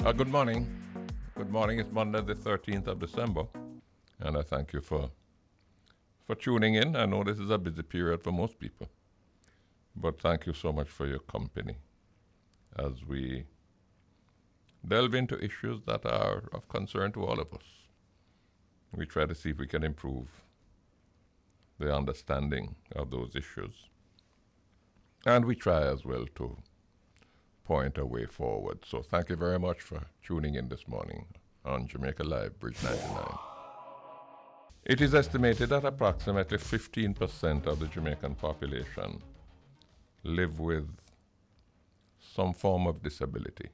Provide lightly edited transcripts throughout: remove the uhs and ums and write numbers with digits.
Good morning. Good morning. It's Monday, the 13th of December, and I thank you for tuning in. I know this is a busy period for most people, but thank you so much for your company as we delve into issues that are of concern to all of us. We try to see if we can improve the understanding of those issues, and we try as well to point a way forward. So thank you very much for tuning in this morning on Jamaica Live, Bridge 99. It is estimated that approximately 15% of the Jamaican population live with some form of disability,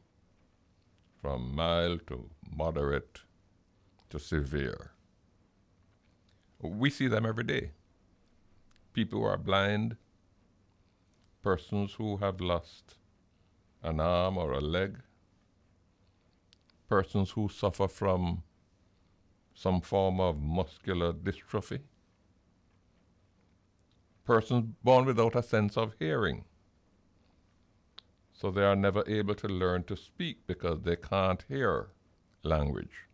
from mild to moderate to severe. We see them every day. People who are blind, persons who have lost an arm or a leg, persons who suffer from some form of muscular dystrophy, persons born without a sense of hearing, so they are never able to learn to speak because they can't hear language.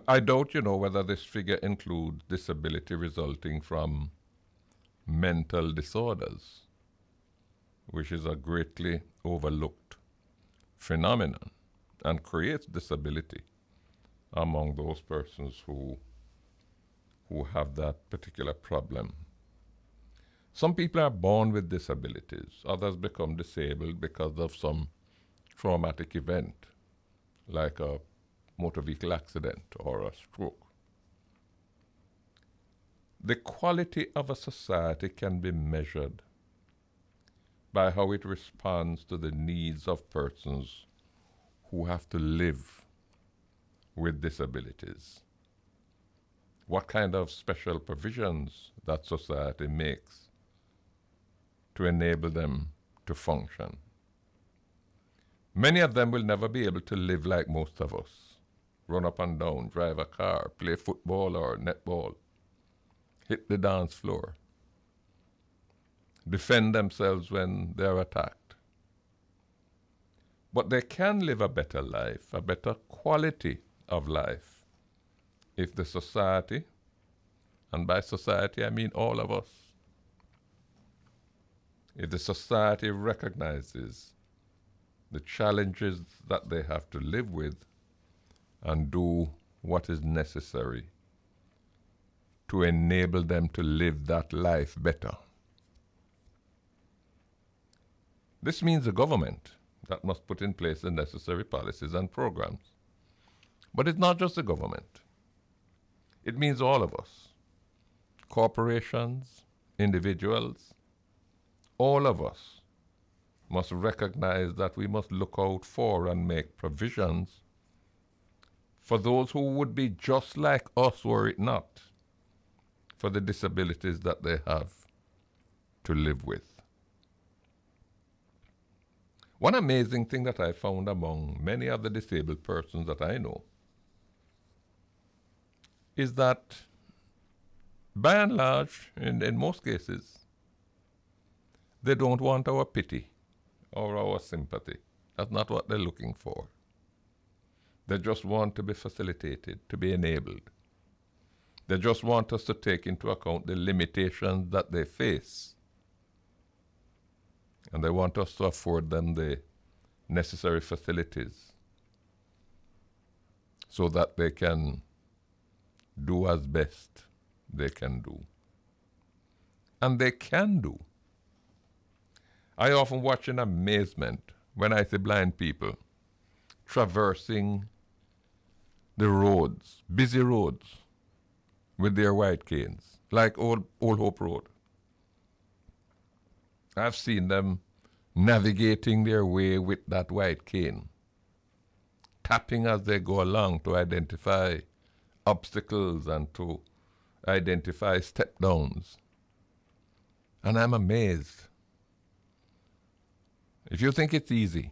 I doubt whether this figure includes disability resulting from mental disorders, which is a greatly overlooked phenomenon and creates disability among those persons who have that particular problem. Some people are born with disabilities. Others become disabled because of some traumatic event, like a motor vehicle accident or a stroke. The quality of a society can be measured by how it responds to the needs of persons who have to live with disabilities. What kind of special provisions that society makes to enable them to function. Many of them will never be able to live like most of us. Run up and down, drive a car, play football or netball, hit the dance floor, defend themselves when they're attacked. But they can live a better life, a better quality of life, if the society, and by society I mean all of us, if the society recognizes the challenges that they have to live with and do what is necessary to enable them to live that life better. This means the government that must put in place the necessary policies and programs. But it's not just the government. It means all of us. Corporations, individuals, all of us must recognize that we must look out for and make provisions for those who would be just like us were it not for the disabilities that they have to live with. One amazing thing that I found among many of the disabled persons that I know is that, by and large, in most cases, they don't want our pity or our sympathy. That's not what they're looking for. They just want to be facilitated, to be enabled. They just want us to take into account the limitations that they face. And they want us to afford them the necessary facilities so that they can do as best they can do. And they can do. I often watch in amazement when I see blind people traversing the roads, busy roads, with their white canes, like Old Hope Road. I've seen them navigating their way with that white cane, tapping as they go along to identify obstacles and to identify step downs. And I'm amazed. If you think it's easy,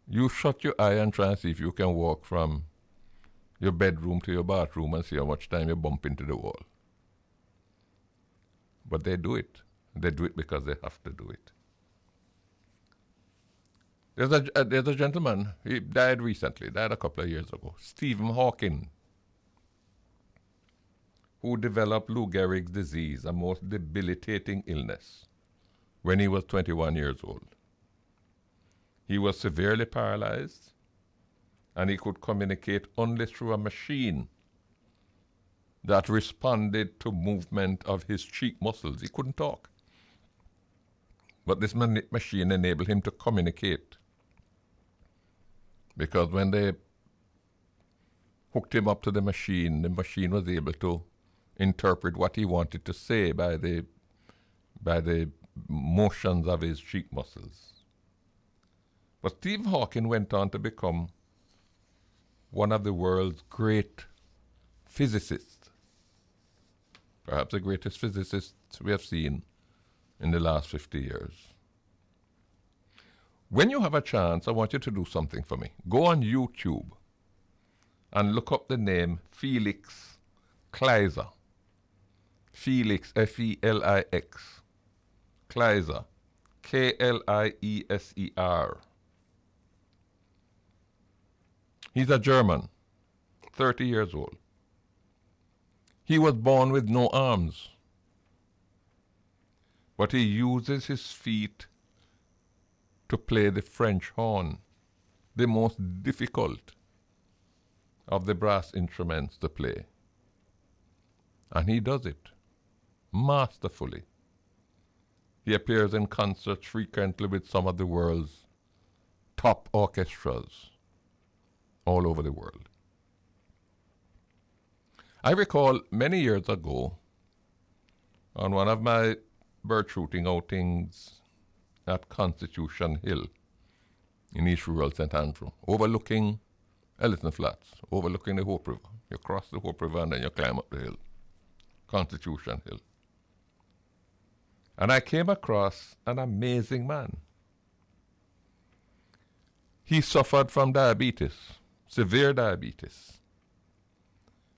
you shut your eye and try and see if you can walk from your bedroom to your bathroom and see how much time you bump into the wall. But they do it. They do it because they have to do it. There's a gentleman, he died recently, died a couple of years ago, Stephen Hawking, who developed Lou Gehrig's disease, a most debilitating illness, when he was 21 years old. He was severely paralyzed, and he could communicate only through a machine that responded to movement of his cheek muscles. He couldn't talk. But this machine enabled him to communicate. Because when they hooked him up to the machine was able to interpret what he wanted to say by the motions of his cheek muscles. But Stephen Hawking went on to become one of the world's great physicists, perhaps the greatest physicist we have seen in the last 50 years. When you have a chance, I want you to do something for me. Go on YouTube and look up the name Felix Kleiser. Felix, F-E-L-I-X. Kleiser, K-L-I-E-S-E-R. He's a German, 30 years old. He was born with no arms, but he uses his feet to play the French horn, the most difficult of the brass instruments to play. And he does it masterfully. He appears in concerts frequently with some of the world's top orchestras all over the world. I recall many years ago, on one of my bird shooting outings at Constitution Hill in East Rural St. Andrew, overlooking Ellison Flats, overlooking the Hope River. You cross the Hope River and then you climb up the hill, Constitution Hill. And I came across an amazing man. He suffered from diabetes, severe diabetes.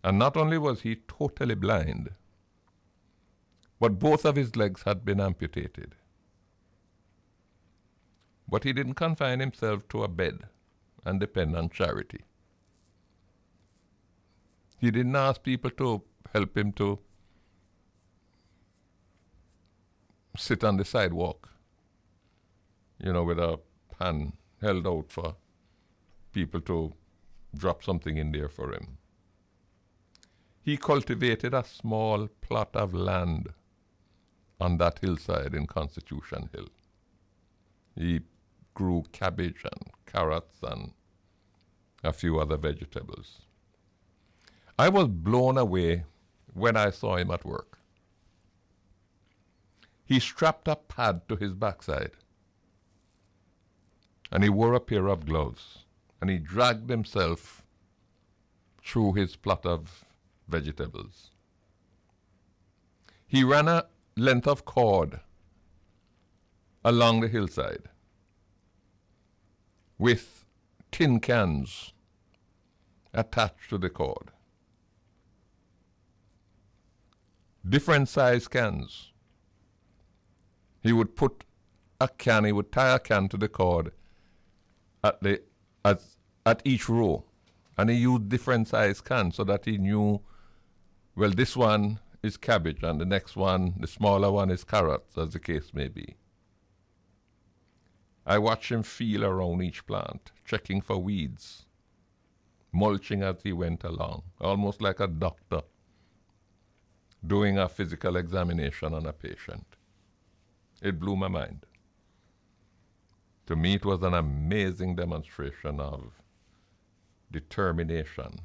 And not only was he totally blind, but both of his legs had been amputated. But he didn't confine himself to a bed and depend on charity. He didn't ask people to help him to sit on the sidewalk, with a pan held out for people to drop something in there for him. He cultivated a small plot of land on that hillside in Constitution Hill. He grew cabbage and carrots and a few other vegetables. I was blown away when I saw him at work. He strapped a pad to his backside, and he wore a pair of gloves, and he dragged himself through his plot of vegetables. He ran a length of cord along the hillside with tin cans attached to the cord. Different size cans. He would put a can, he would tie a can to the cord at each row. And he used different size cans so that he knew, well, this one is cabbage and the next one, the smaller one, is carrots, as the case may be. I watched him feel around each plant, checking for weeds, mulching as he went along, almost like a doctor doing a physical examination on a patient. It blew my mind. To me, it was an amazing demonstration of determination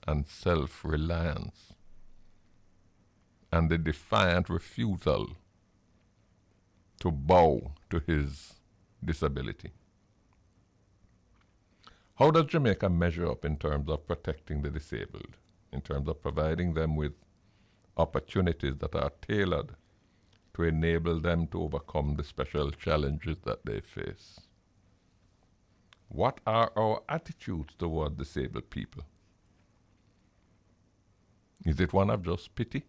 and self-reliance and the defiant refusal to bow to his disability. How does Jamaica measure up in terms of protecting the disabled, in terms of providing them with opportunities that are tailored to enable them to overcome the special challenges that they face? What are our attitudes toward disabled people? Is it one of just pity?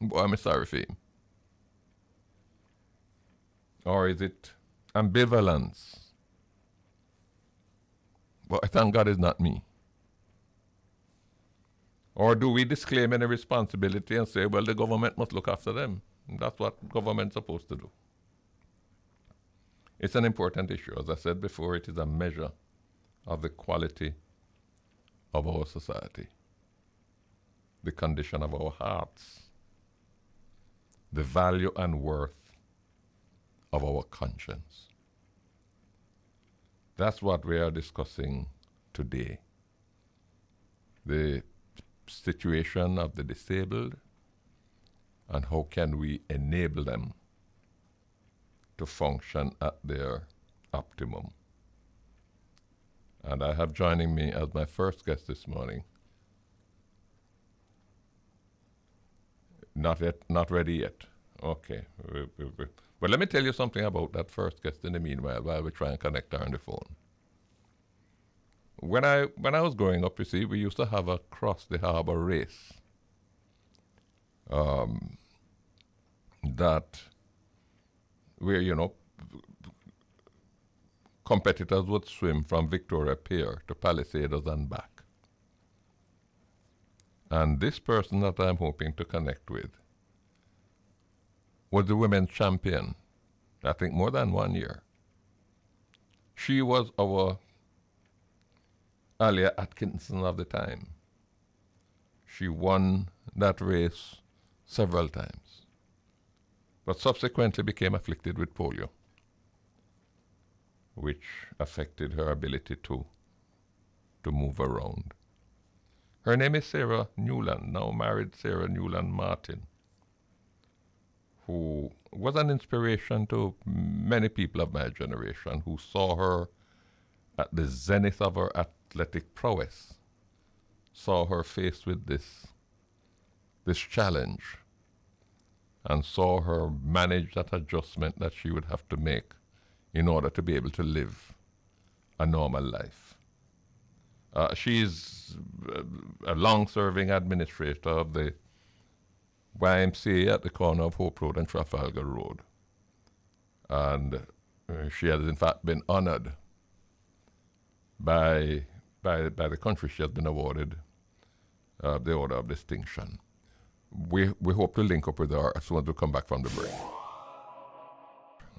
Boy, I'm sorry for him. Or is it ambivalence? But I thank God it's not me. Or do we disclaim any responsibility and say, well, the government must look after them? That's what government's supposed to do. It's an important issue. As I said before, it is a measure of the quality of our society, the condition of our hearts, the value and worth of our conscience. That's what we are discussing today. The situation of the disabled and how can we enable them to function at their optimum. And I have joining me as my first guest this morning, not ready yet. Okay. But let me tell you something about that first guest in the meanwhile while we try and connect her on the phone. When I was growing up, you see, we used to have a cross the harbor race. That where, competitors would swim from Victoria Pier to Palisadoes and back. And this person that I'm hoping to connect with was the women's champion, I think more than 1 year. She was our Alia Atkinson of the time. She won that race several times, but subsequently became afflicted with polio, which affected her ability to move around. Her name is Sarah Newland, now married Sarah Newland Martin, who was an inspiration to many people of my generation who saw her at the zenith of her athletic prowess, saw her faced with this challenge, and saw her manage that adjustment that she would have to make in order to be able to live a normal life. She's a long-serving administrator of the YMCA at the corner of Hope Road and Trafalgar Road. And she has in fact been honored by the country. She has been awarded the Order of Distinction. We hope to link up with her as soon as we come back from the break.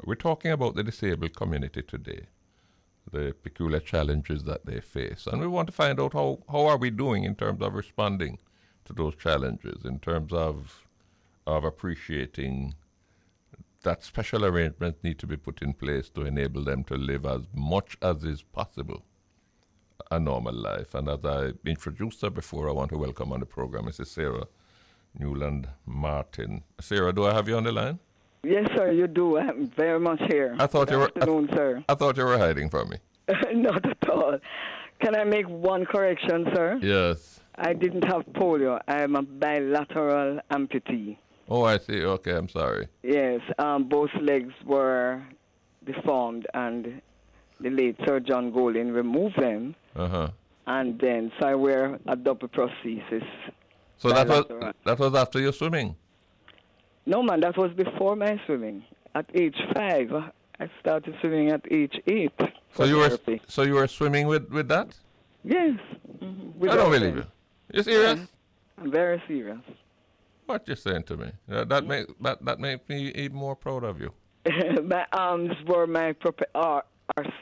We're talking about the disabled community today, the peculiar challenges that they face. And we want to find out how are we doing in terms of responding to those challenges, in terms of appreciating that special arrangements need to be put in place to enable them to live as much as is possible a normal life. And as I introduced her before, I want to welcome on the program Mrs. Sarah Newland Martin. Sarah, do I have you on the line? Yes, sir, you do. I'm very much here. Good afternoon, sir. I thought you were hiding from me. Not at all. Can I make one correction, sir? Yes. I didn't have polio. I'm a bilateral amputee. Oh, I see. Okay, I'm sorry. Yes, both legs were deformed, and the late Sir John Golding removed them. Uh-huh. And then, so I wear a double prosthesis. So that was after your swimming? No, man, that was before my swimming. At age 5, I started swimming at age 8. So you were swimming with that? Yes. Mm-hmm. I don't believe you. You serious? Yeah, I'm very serious. What you saying to me? That makes me even more proud of you. My arms were are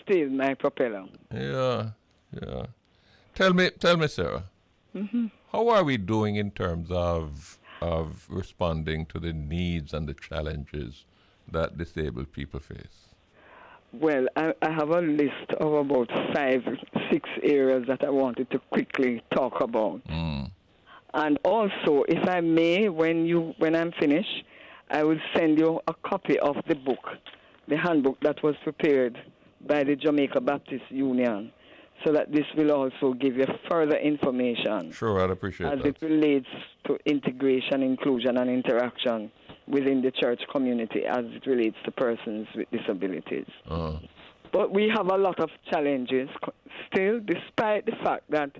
still my propeller. Yeah. Tell me, Sarah. Mm-hmm. How are we doing in terms of responding to the needs and the challenges that disabled people face? Well, I have a list of about 5-6 areas that I wanted to quickly talk about. Mm. And also, if I may, when I'm finished, I will send you a copy of the book, the handbook that was prepared by the Jamaica Baptist Union, so that this will also give you further information. Sure, I'd appreciate that. As it relates to integration, inclusion, and interaction within the church community as it relates to persons with disabilities. Uh-huh. But we have a lot of challenges still, despite the fact that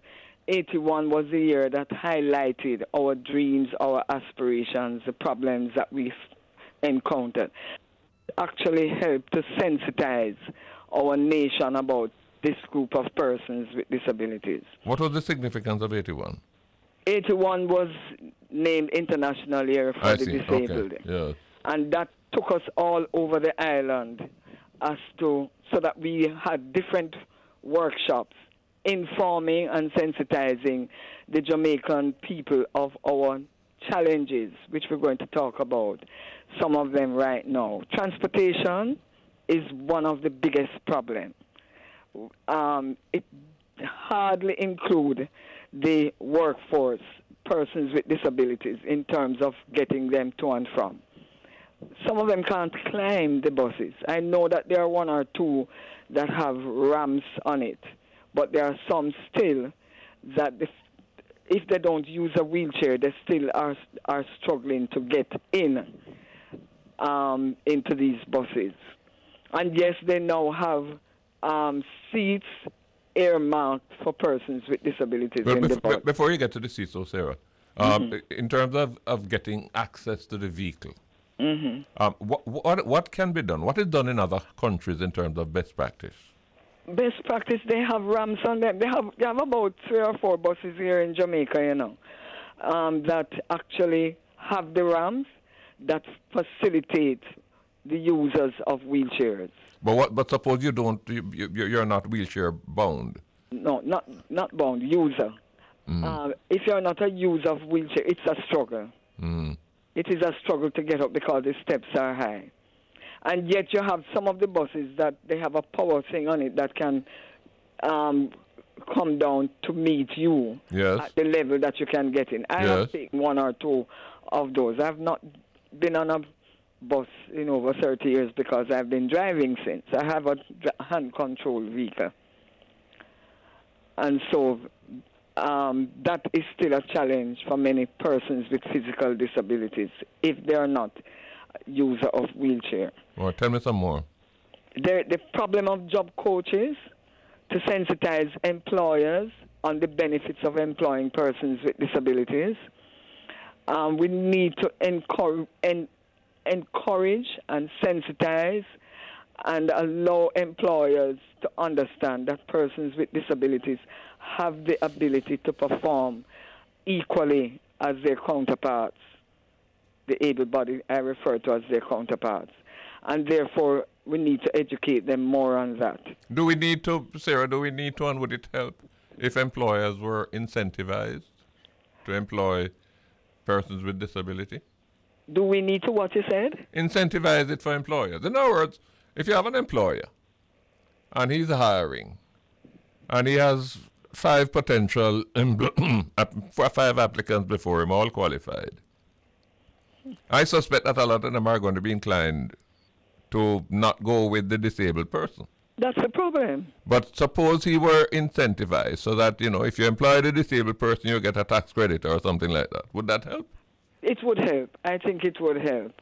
81 was the year that highlighted our dreams, our aspirations, the problems that we encountered. Actually helped to sensitize our nation about this group of persons with disabilities. What was the significance of 81? 81 was named International Year for the Disabled. Okay. Yeah. And that took us all over the island so that we had different workshops informing and sensitizing the Jamaican people of our challenges, which we're going to talk about, some of them right now. Transportation is one of the biggest problems. It hardly includes the workforce, persons with disabilities, in terms of getting them to and from. Some of them can't climb the buses. I know that there are one or two that have ramps on it, but there are some still that if they don't use a wheelchair, they still are struggling to get into these buses. And yes, they now have seats earmarked for persons with disabilities in the bus. Before you get to the seats, though, Sarah, in terms of getting access to the vehicle, what can be done? What is done in other countries in terms of best practice? Best practice, they have ramps on them. They have about 3 or 4 buses here in Jamaica, that actually have the ramps that facilitate the users of wheelchairs. But suppose you're not wheelchair bound. No, not bound, user. If you're not a user of wheelchair, it's a struggle. It is a struggle to get up because the steps are high. And yet you have some of the buses that they have a power thing on it that can come down to meet you at the level that you can get in. I have taken 1 or 2 of those. I've not been on a bus in over 30 years because I've been driving since. I have a hand-controlled vehicle. And so that is still a challenge for many persons with physical disabilities if they are not a user of wheelchair. Well, tell me some more. The problem of job coaches to sensitize employers on the benefits of employing persons with disabilities. We need to encourage and sensitize and allow employers to understand that persons with disabilities have the ability to perform equally as their counterparts. The able-bodied I refer to as their counterparts. And therefore, we need to educate them more on that. Do we need to, Sarah, and would it help if employers were incentivized to employ persons with disability? Do we need to, what you said? Incentivize it for employers. In other words, if you have an employer and he's hiring and he has 5 potential, 5 applicants before him, all qualified, I suspect that a lot of them are going to be inclined to not go with the disabled person. That's the problem. But suppose he were incentivized so that, if you employ the disabled person, you get a tax credit or something like that. Would that help? It would help. I think it would help.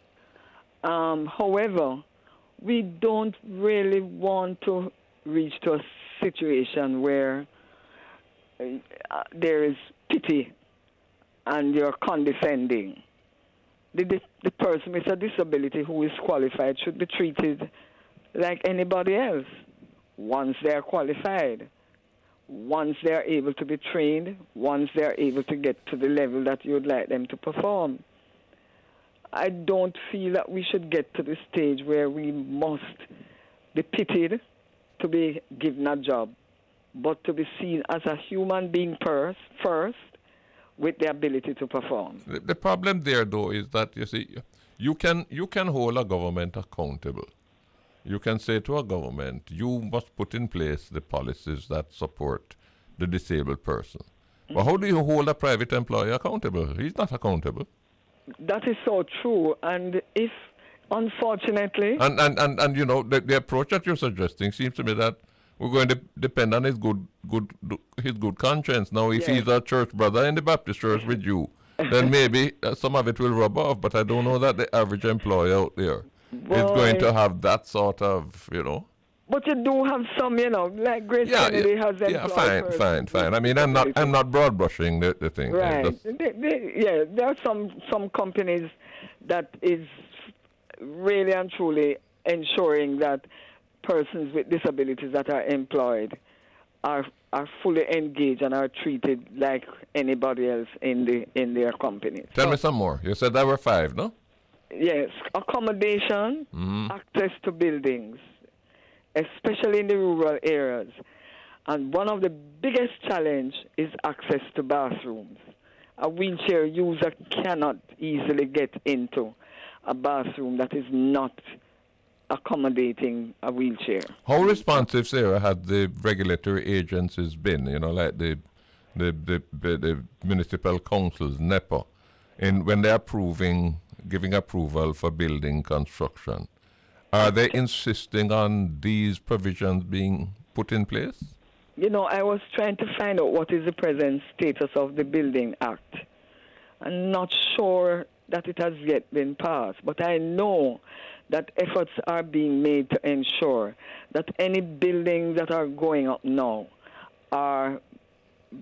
However, we don't really want to reach to a situation where there is pity and you're condescending. The person with a disability who is qualified should be treated like anybody else once they're qualified, once they're able to be trained, once they're able to get to the level that you'd like them to perform. I don't feel that we should get to the stage where we must be pitied to be given a job, but to be seen as a human being first, with the ability to perform. The problem there, though, is that, you can hold a government accountable. You can say to a government, you must put in place the policies that support the disabled person. But how do you hold a private employer accountable? He's not accountable. That is so true. And if, unfortunately... And the approach that you're suggesting seems to me that we're going to depend on his good conscience. Now, if he's a church brother in the Baptist church with you, then maybe some of it will rub off. But I don't know that the average employer out there is going to have that sort of, But you do have some, like Grace Kennedy has employed. Yeah, fine. I mean, I'm not broad brushing the thing. Right. There are some companies that is really and truly ensuring that persons with disabilities that are employed are fully engaged and are treated like anybody else in their company. Tell me some more. You said there were 5, no? Yes, accommodation, access to buildings, especially in the rural areas. And one of the biggest challenge is access to bathrooms. A wheelchair user cannot easily get into a bathroom that is not accommodating a wheelchair. How responsive, Sarah, had the regulatory agencies been, like the municipal councils, NEPA, when they're giving approval for building construction? Are they insisting on these provisions being put in place? I was trying to find out what is the present status of the Building Act. I'm not sure that it has yet been passed, but I know that efforts are being made to ensure that any buildings that are going up now are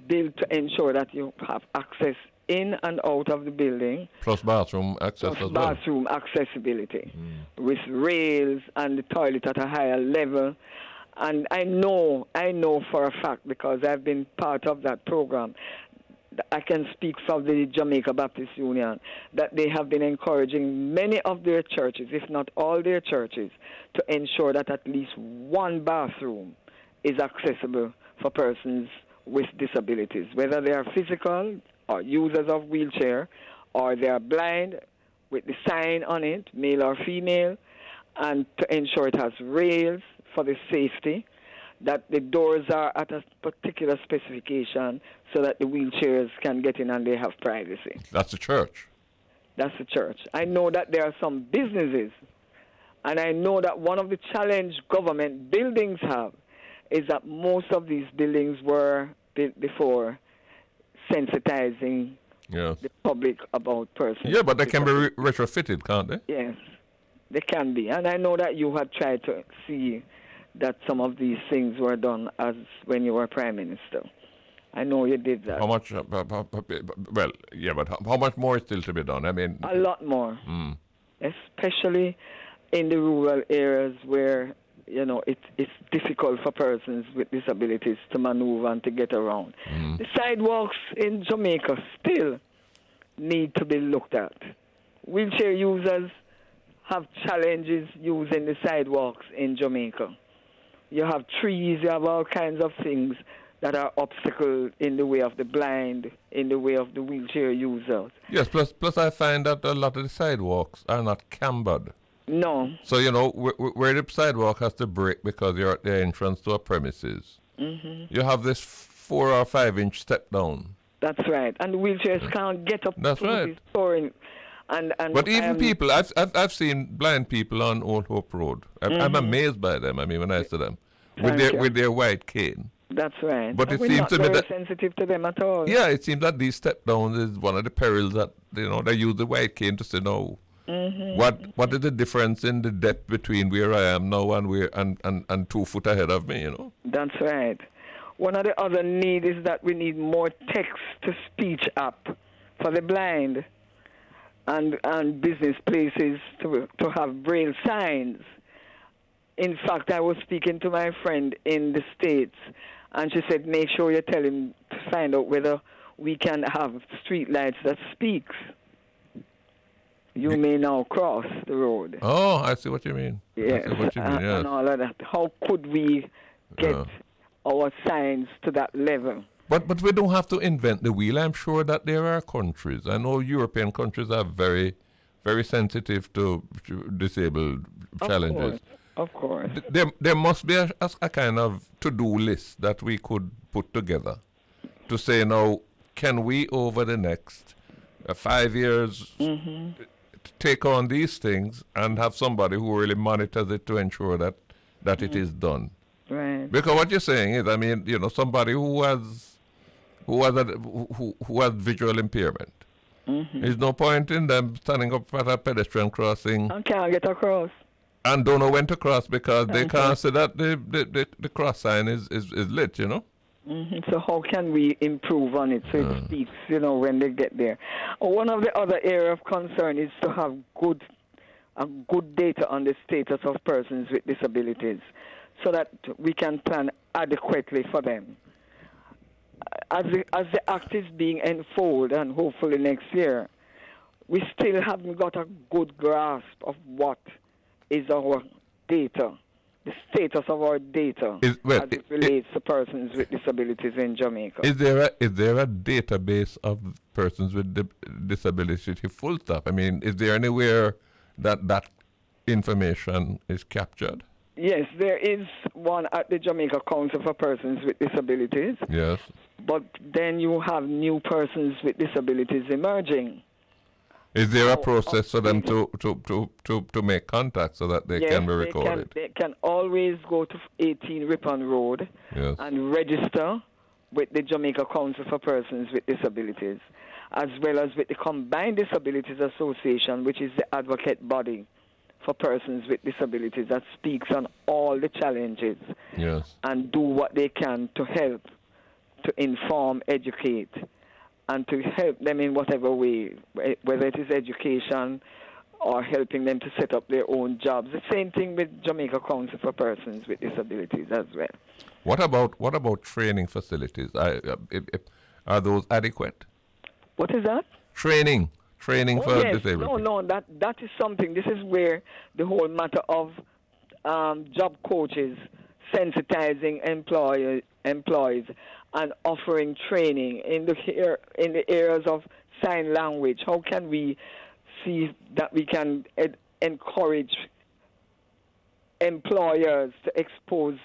built to ensure that you have access in and out of the building. Plus bathroom access as well. Bathroom accessibility with rails and the toilet at a higher level. And I know for a fact, because I've been part of that program, I can speak for the Jamaica Baptist Union, that they have been encouraging many of their churches, if not all their churches, to ensure that at least one bathroom is accessible for persons with disabilities, whether they are physical or users of wheelchair, or they are blind with the sign on it, male or female, and to ensure it has rails for the safety, that the doors are at a particular specification so that the wheelchairs can get in and they have privacy. That's the church. That's the church. I know that there are some businesses, and I know that one of the challenge government buildings have is that most of these buildings were built before sensitizing the public about persons. Yeah, but they can be retrofitted, can't they? Yes, they can be. And I know that you had tried to see that some of these things were done as when you were Prime Minister. I know you did that. How much? Well, yeah, but how much more is still to be done? I mean, a lot more, especially in the rural areas where it's difficult for persons with disabilities to maneuver and to get around. The sidewalks in Jamaica still need to be looked at. Wheelchair users have challenges using the sidewalks in Jamaica. You have trees, you have all kinds of things that are obstacles in the way of the blind, in the way of the wheelchair users. Yes, plus I find that a lot of the sidewalks are not cambered. No. So, where the sidewalk has to break because you're at the entrance to a premises, you have this 4 or 5 inch step down. That's right. And the wheelchairs can't get up That's to right. the storing. But even people, I've seen blind people on Old Hope Road. I'm amazed by them. I mean, when I see them with their white cane. That's right. But it we're seems not to me very that sensitive to them at all. Yeah, it seems that these step downs is one of the perils that they use the white cane to say no. What is the difference in the depth between where I am now and 2 foot ahead of me? That's right. One of the other need is that we need more text-to-speech app for the blind. And business places to have braille signs. In fact, I was speaking to my friend in the States, and she said, make sure you tell him to find out whether we can have street lights that speaks. You may now cross the road. Oh, I see what you mean. Yes, I see what you mean, yes. And all of that. How could we get our signs to that level? But we don't have to invent the wheel. I'm sure that there are countries. I know European countries are very, very sensitive to disabled challenges. Of course. There must be a kind of to-do list that we could put together to say, now, can we over the next 5 years take on these things and have somebody who really monitors it to ensure that it is done? Right. Because what you're saying is, I mean, somebody who has visual impairment. There's no point in them standing up at a pedestrian crossing and can't get across. And don't know when to cross because they can't see that the cross sign is lit, So how can we improve on it so it speaks, when they get there? One of the other area of concern is to have good data on the status of persons with disabilities, so that we can plan adequately for them. As the act is being enforced, and hopefully next year, we still haven't got a good grasp of what is our data, the status of our data as it relates to persons with disabilities in Jamaica. Is there a database of persons with disability full stop? I mean, is there anywhere that information is captured? Yes, there is one at the Jamaica Council for Persons with Disabilities. Yes. But then you have new persons with disabilities emerging. Is there a process for them to make contact so that they can be recorded? They can always go to 18 Ripon Road and register with the Jamaica Council for Persons with Disabilities, as well as with the Combined Disabilities Association, which is the advocate body for persons with disabilities that speaks on all the challenges and do what they can to help, to inform, educate, and to help them in whatever way, whether it is education or helping them to set up their own jobs. The same thing with Jamaica Council for Persons with Disabilities as well. What about training facilities? Are those adequate? What is that? Training for disabled. No, that is something. This is where the whole matter of job coaches sensitizing employees and offering training in the areas of sign language. How can we see that we can encourage employers to expose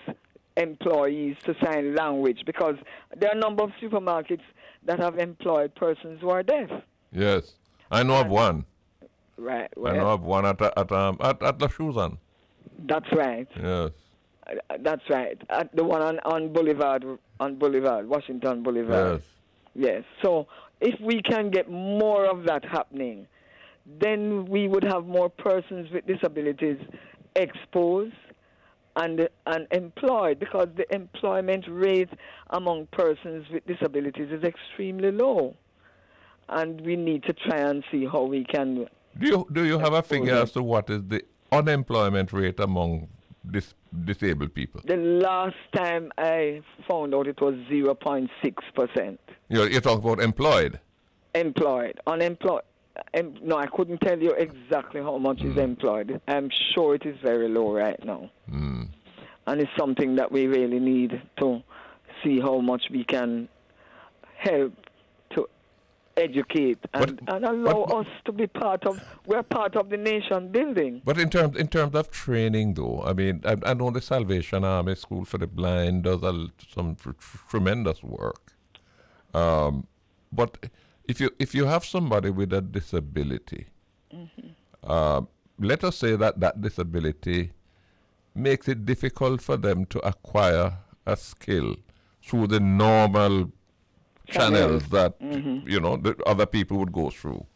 employees to sign language? Because there are a number of supermarkets that have employed persons who are deaf. Yes, I know of one. Right. I know of one at La Chuzan. That's right. Yes. That's right. At the one on Boulevard, Washington Boulevard. Yes. So if we can get more of that happening, then we would have more persons with disabilities exposed and employed, because the employment rate among persons with disabilities is extremely low. And we need to try and see how we can... Do you have a figure as to what is the unemployment rate among disabled people? The last time I found out, it was 0.6%. You're talking about employed? Employed. Unemployed. No, I couldn't tell you exactly how much is employed. I'm sure it is very low right now. And it's something that we really need to see how much we can help to educate and allow us to be we're part of the nation building. But in terms of training, though, I mean, I know the Salvation Army School for the Blind does some tremendous work. But if you have somebody with a disability, let us say that disability makes it difficult for them to acquire a skill through the normal channels that the other people would go through.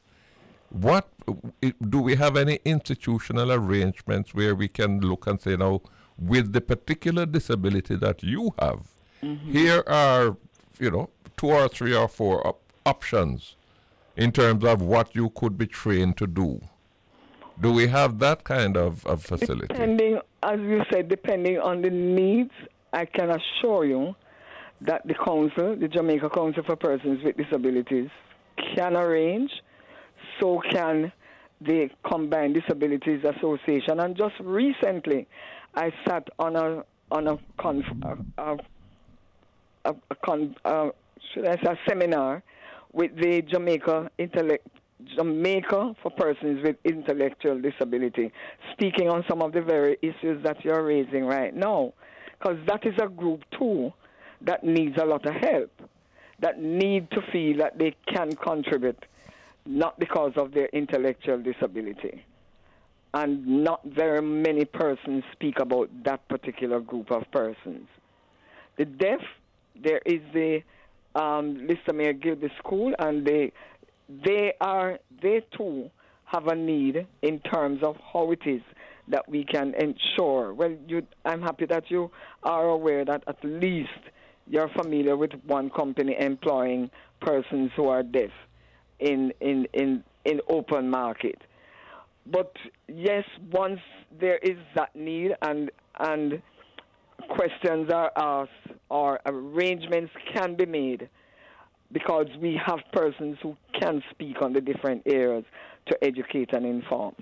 Do we have any institutional arrangements where we can look and say, now, with the particular disability that you have, here are 2 or 3 or 4 options in terms of what you could be trained to do? Do we have that kind of facility? Depending, as you said, depending on the needs, I can assure you that the council, the Jamaica Council for Persons with Disabilities, can arrange. So can the Combined Disabilities Association. And just recently, I sat on a seminar with the Jamaica for Persons with Intellectual Disability, speaking on some of the very issues that you're raising right now. Because that is a group, too, that needs a lot of help, that need to feel that they can contribute, not because of their intellectual disability. And not very many persons speak about that particular group of persons. The deaf, there is the Lissamere Gilbert School, and they too have a need in terms of how it is that we can ensure. Well, I'm happy that you are aware that at least you're familiar with one company employing persons who are deaf in open market. But yes, once there is that need, and questions are asked or arrangements can be made, because we have persons who can speak on the different areas to educate and inform.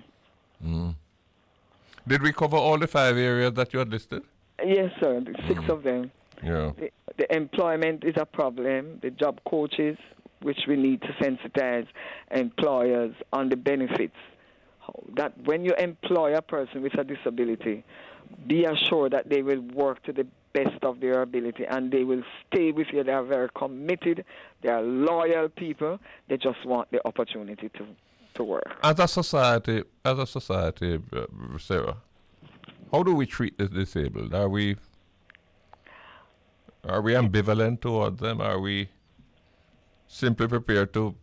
Did we cover all the 5 areas that you had listed? Yes, sir, the 6 of them. Yeah. The employment is a problem, the job coaches, which we need to sensitize employers on the benefits. That when you employ a person with a disability, be assured that they will work to the best of their ability and they will stay with you. They are very committed, they are loyal people, they just want the opportunity to work. As a society, Sarah, how do we treat the disabled? Are we ambivalent towards them? Are we simply prepared to,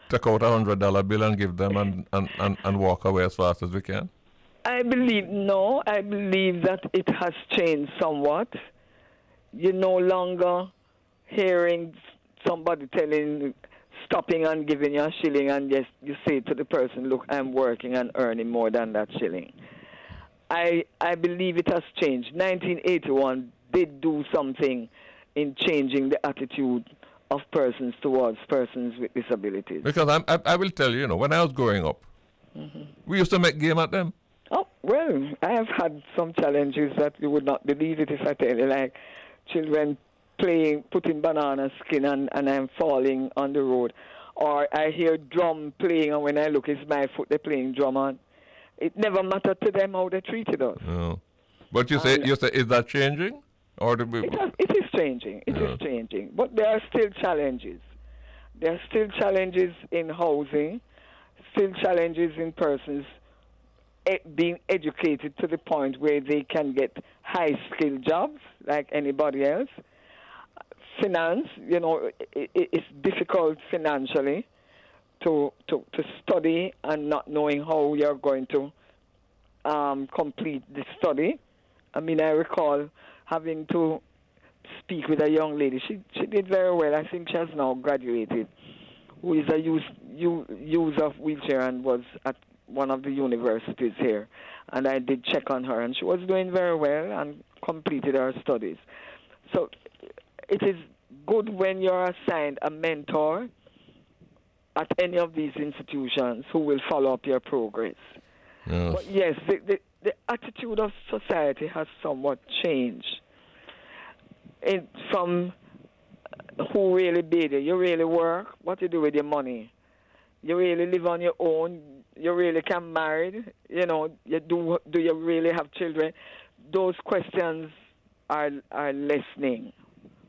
take out $100 bill and give them and walk away as fast as we can? I believe that it has changed somewhat. You're no longer hearing somebody stopping and giving you a shilling, and yes, you say to the person, look, I'm working and earning more than that shilling. I believe it has changed. 1981 did do something in changing the attitude of persons towards persons with disabilities. Because I will tell you, when I was growing up, we used to make game at them. Oh, well, I have had some challenges that you would not believe it if I tell you, like children putting banana skin and I'm falling on the road. Or I hear drum playing, and when I look, it's my foot they're playing drum on. It never mattered to them how they treated us. No. But you say, is that changing? Or it is changing. It is changing. But there are still challenges. There are still challenges in housing, still challenges in persons being educated to the point where they can get high-skilled jobs like anybody else. Finance, it's difficult financially to study and not knowing how you're going to complete the study. I mean, I recall having to speak with a young lady. She did very well. I think she has now graduated, who is a user of wheelchair and was at one of the universities here. And I did check on her, and she was doing very well and completed her studies. So it is good when you're assigned a mentor at any of these institutions who will follow up your progress. Yes. But yes, the attitude of society has somewhat changed. From who really paid you. You really work, what you do with your money. You really live on your own. You really can marry. Do you really have children? Those questions are lessening.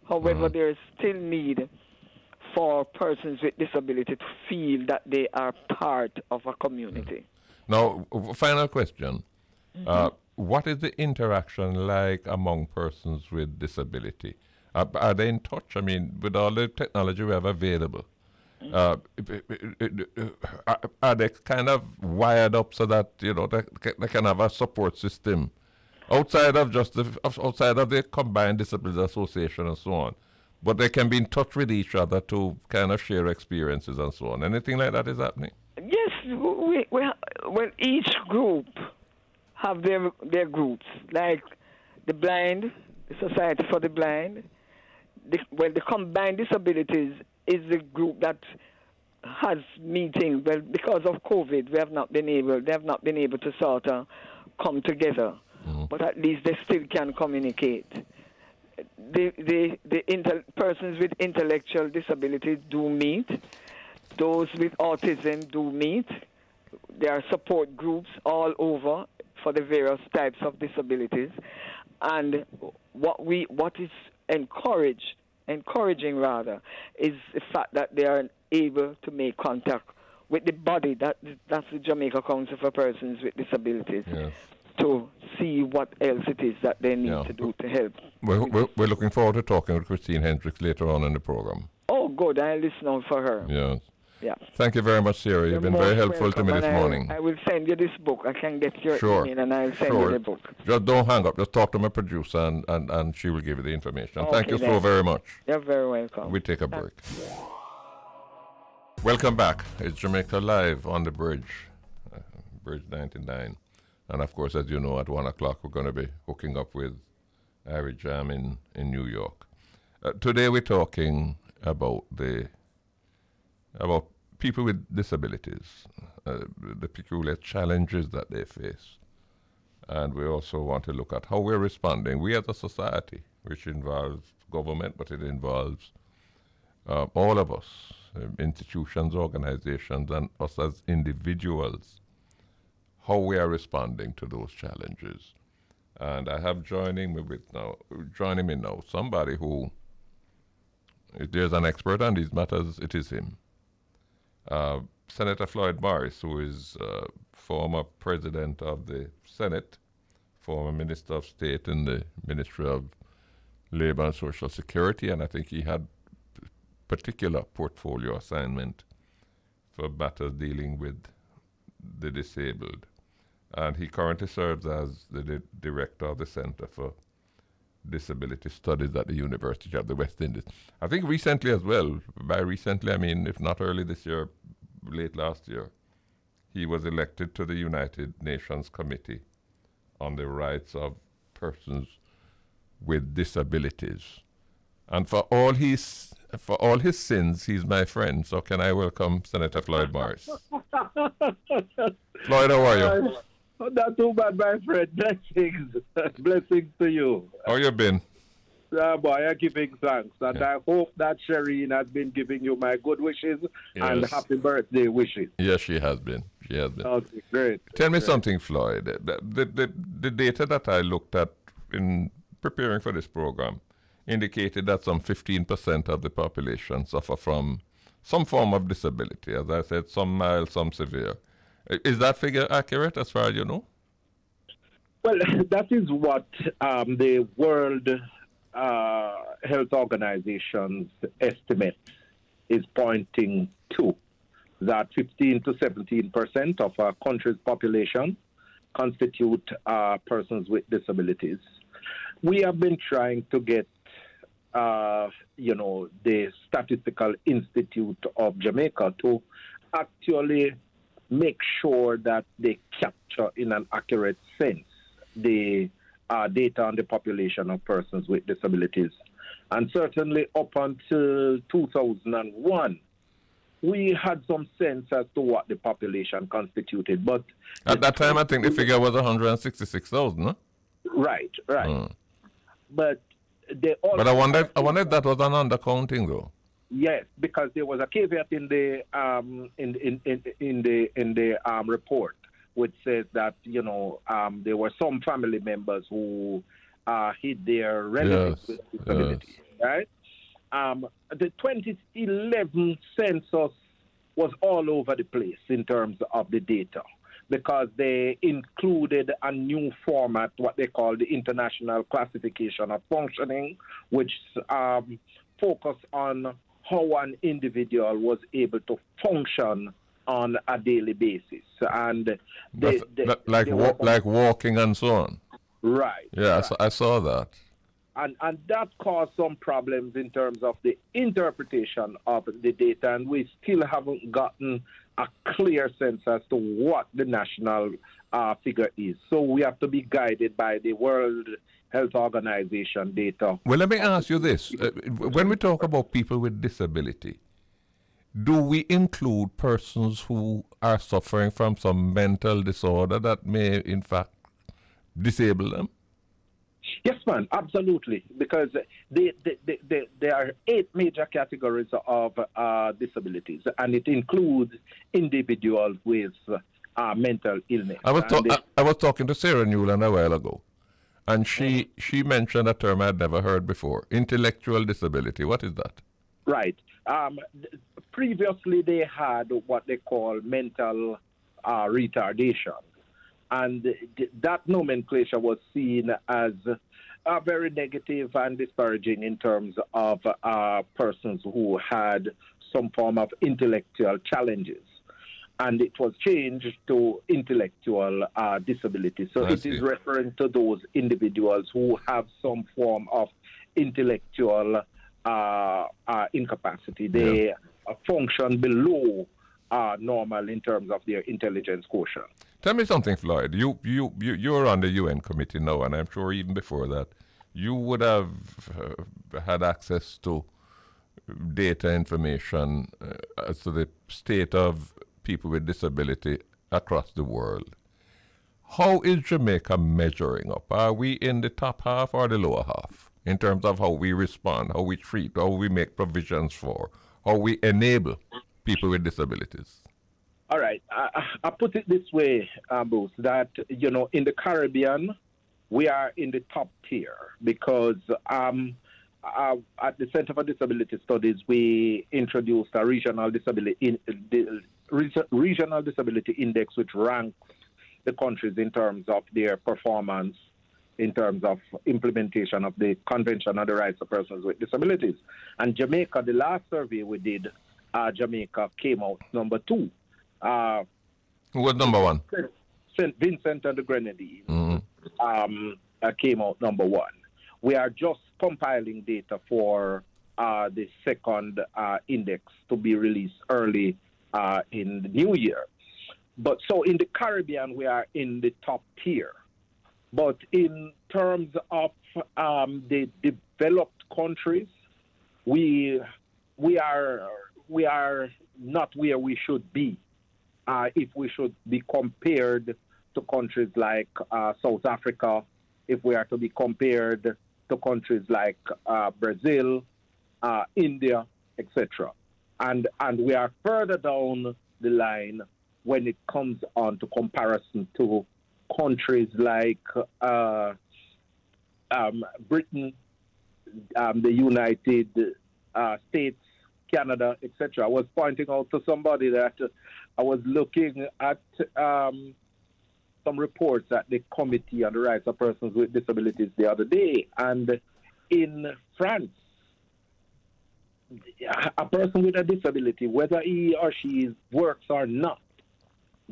However, there is still need for persons with disability to feel that they are part of a community. Now, final question. What is the interaction like among persons with disability? Are they in touch? I mean, with all the technology we have available, are they kind of wired up so that they can have a support system outside of the Combined Disabilities Association and so on, but they can be in touch with each other to kind of share experiences and so on? Anything like that is happening? Yes, well, each group have their groups, like the blind, the Society for the Blind. The Combined Disabilities is the group that has meetings. Well, because of COVID, they have not been able to sort of come together. But at least they still can communicate. The persons with intellectual disabilities do meet. Those with autism do meet. There are support groups all over for the various types of disabilities. And what is encouraging rather, is the fact that they are able to make contact with the body, that's the Jamaica Council for Persons with Disabilities, yes, to see what else it is that they need to do to help. We're looking forward to talking with Chrstine Hendricks later on in the program. Oh, good. I'll listen out for her. Yes. Yeah. Thank you very much, Sarah. You've been very helpful to me this morning. I will send you this book. I can get your email and I'll send you the book. Just don't hang up. Just talk to my producer and she will give you the information. Okay, thank you so very much. You're very welcome. We take a break. Welcome back. It's Jamaica Live on the bridge, Bridge 99. And of course, as you know, at 1 o'clock, we're going to be hooking up with IrieJam in New York. Today we're talking about about people with disabilities, the peculiar challenges that they face. And we also want to look at how we're responding. We as a society, which involves government, but it involves all of us, institutions, organizations, and us as individuals, how we are responding to those challenges. And I have joining me now somebody who, if there's an expert on these matters, it is him. Senator Floyd Marsh, who is former president of the Senate, former Minister of State in the Ministry of Labor and Social Security, and I think he had particular portfolio assignment for matters dealing with the disabled. And he currently serves as the director of the Center for Disability Studies at the University of the West Indies. I think recently as well, by recently I mean if not early this year, late last year, he was elected to the United Nations Committee on the Rights of Persons with Disabilities. And for all his sins, he's my friend. So can I welcome Senator Floyd Marsh? Floyd, how are you? Not too bad, my friend. Blessings. Blessings to you. How you been? Boy, I'm giving thanks. And I hope that Shireen has been giving you my good wishes and happy birthday wishes. Yes, she has been. Okay, great. Tell me something, Floyd. The data that I looked at in preparing for this program indicated that some 15% of the population suffer from some form of disability. As I said, some mild, some severe. Is that figure accurate as far as you know? Well, that is what the World Health Organization's estimate is pointing to, that 15 to 17% of our country's population constitute persons with disabilities. We have been trying to get the Statistical Institute of Jamaica to actually make sure that they capture in an accurate sense the data on the population of persons with disabilities. And certainly up until 2001, we had some sense as to what the population constituted. But at that time, I think the figure was 166,000, no? Right. But they also... But I wonder if that was an undercounting, though. Yes, because there was a caveat in the report which says that there were some family members who hid their relatives with disabilities, right? The 2011 census was all over the place in terms of the data, because they included a new format, what they call the International Classification of Functioning, which focused on how an individual was able to function on a daily basis, and like walking and so on. Right. Yeah, right. I saw that. And that caused some problems in terms of the interpretation of the data, and we still haven't gotten a clear sense as to what the national figure is. So we have to be guided by the World Health Organization data. Well, let me ask you this. When we talk about people with disability, do we include persons who are suffering from some mental disorder that may, in fact, disable them? Yes, man, absolutely. Because there are 8 major categories of disabilities, and it includes individuals with mental illness. I was talking to Sarah Newland a while ago, and she mentioned a term I'd never heard before: intellectual disability. What is that? Right. Previously, they had what they call mental retardation. And that nomenclature was seen as very negative and disparaging in terms of persons who had some form of intellectual challenges. And it was changed to intellectual disability. So it is referring to those individuals who have some form of intellectual incapacity. They function below normal in terms of their intelligence quotient. Tell me something, Floyd. You're on the UN committee now, and I'm sure even before that, you would have had access to data information as to the state of people with disability across the world. How is Jamaica measuring up? Are we in the top half or the lower half in terms of how we respond, how we treat, how we make provisions for, how we enable people with disabilities? All right. I put it this way, Bruce, that, in the Caribbean, we are in the top tier because at the Center for Disability Studies, we introduced a regional disability index, which ranks the countries in terms of their performance, in terms of implementation of the Convention on the Rights of Persons with Disabilities. And Jamaica, the last survey we did, Jamaica came out number 2. Who was number 1? St. Vincent and the Grenadines came out number 1. We are just compiling data for the second index to be released early in the new year. But so in the Caribbean, we are in the top tier. But in terms of the developed countries, we are not where we should be if we should be compared to countries like South Africa, if we are to be compared to countries like Brazil, India, etc. And we are further down the line when it comes on to comparison to countries like Britain, the United States, Canada, etc. I was pointing out to somebody that I was looking at some reports at the Committee on the Rights of Persons with Disabilities the other day, and in France, a person with a disability, whether he or she works or not,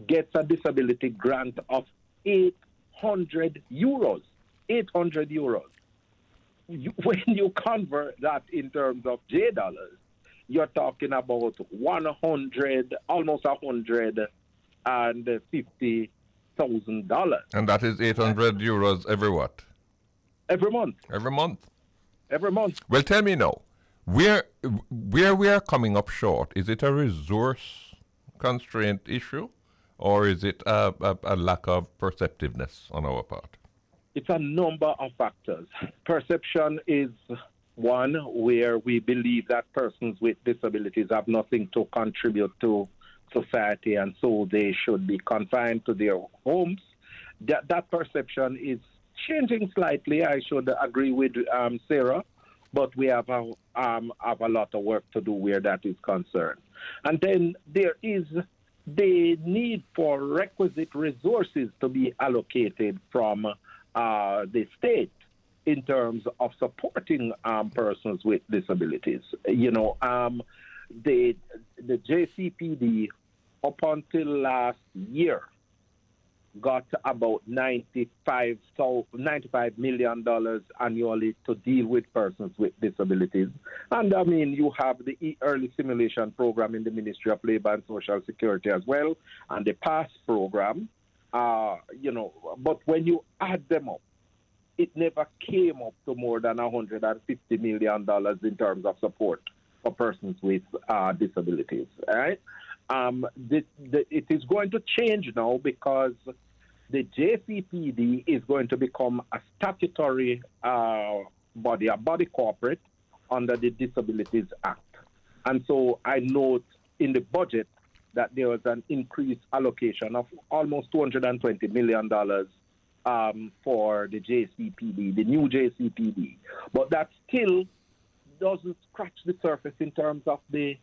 gets a disability grant of 800 euros. 800 euros. When you convert that in terms of J dollars, you're talking about almost $150,000. And that is 800 euros every what? Every month. Every month? Every month. Well, tell me now, where we are coming up short, is it a resource constraint issue, or is it a lack of perceptiveness on our part? It's a number of factors. Perception is one, where we believe that persons with disabilities have nothing to contribute to society, and so they should be confined to their homes. That perception is changing slightly. I should agree with Sarah, but we have a lot of work to do where that is concerned. And then there is the need for requisite resources to be allocated from the state in terms of supporting persons with disabilities. The JCPD up until last year got about $95 million annually to deal with persons with disabilities. And I mean, you have the early simulation program in the Ministry of Labor and Social Security as well, and the PASS program, but when you add them up, it never came up to more than $150 million in terms of support for persons with disabilities. All right? It is going to change now because the JCPD is going to become a statutory body, a body corporate under the Disabilities Act. And so I note in the budget that there was an increased allocation of almost $220 million for the JCPD, the new JCPD. But that still doesn't scratch the surface in terms of the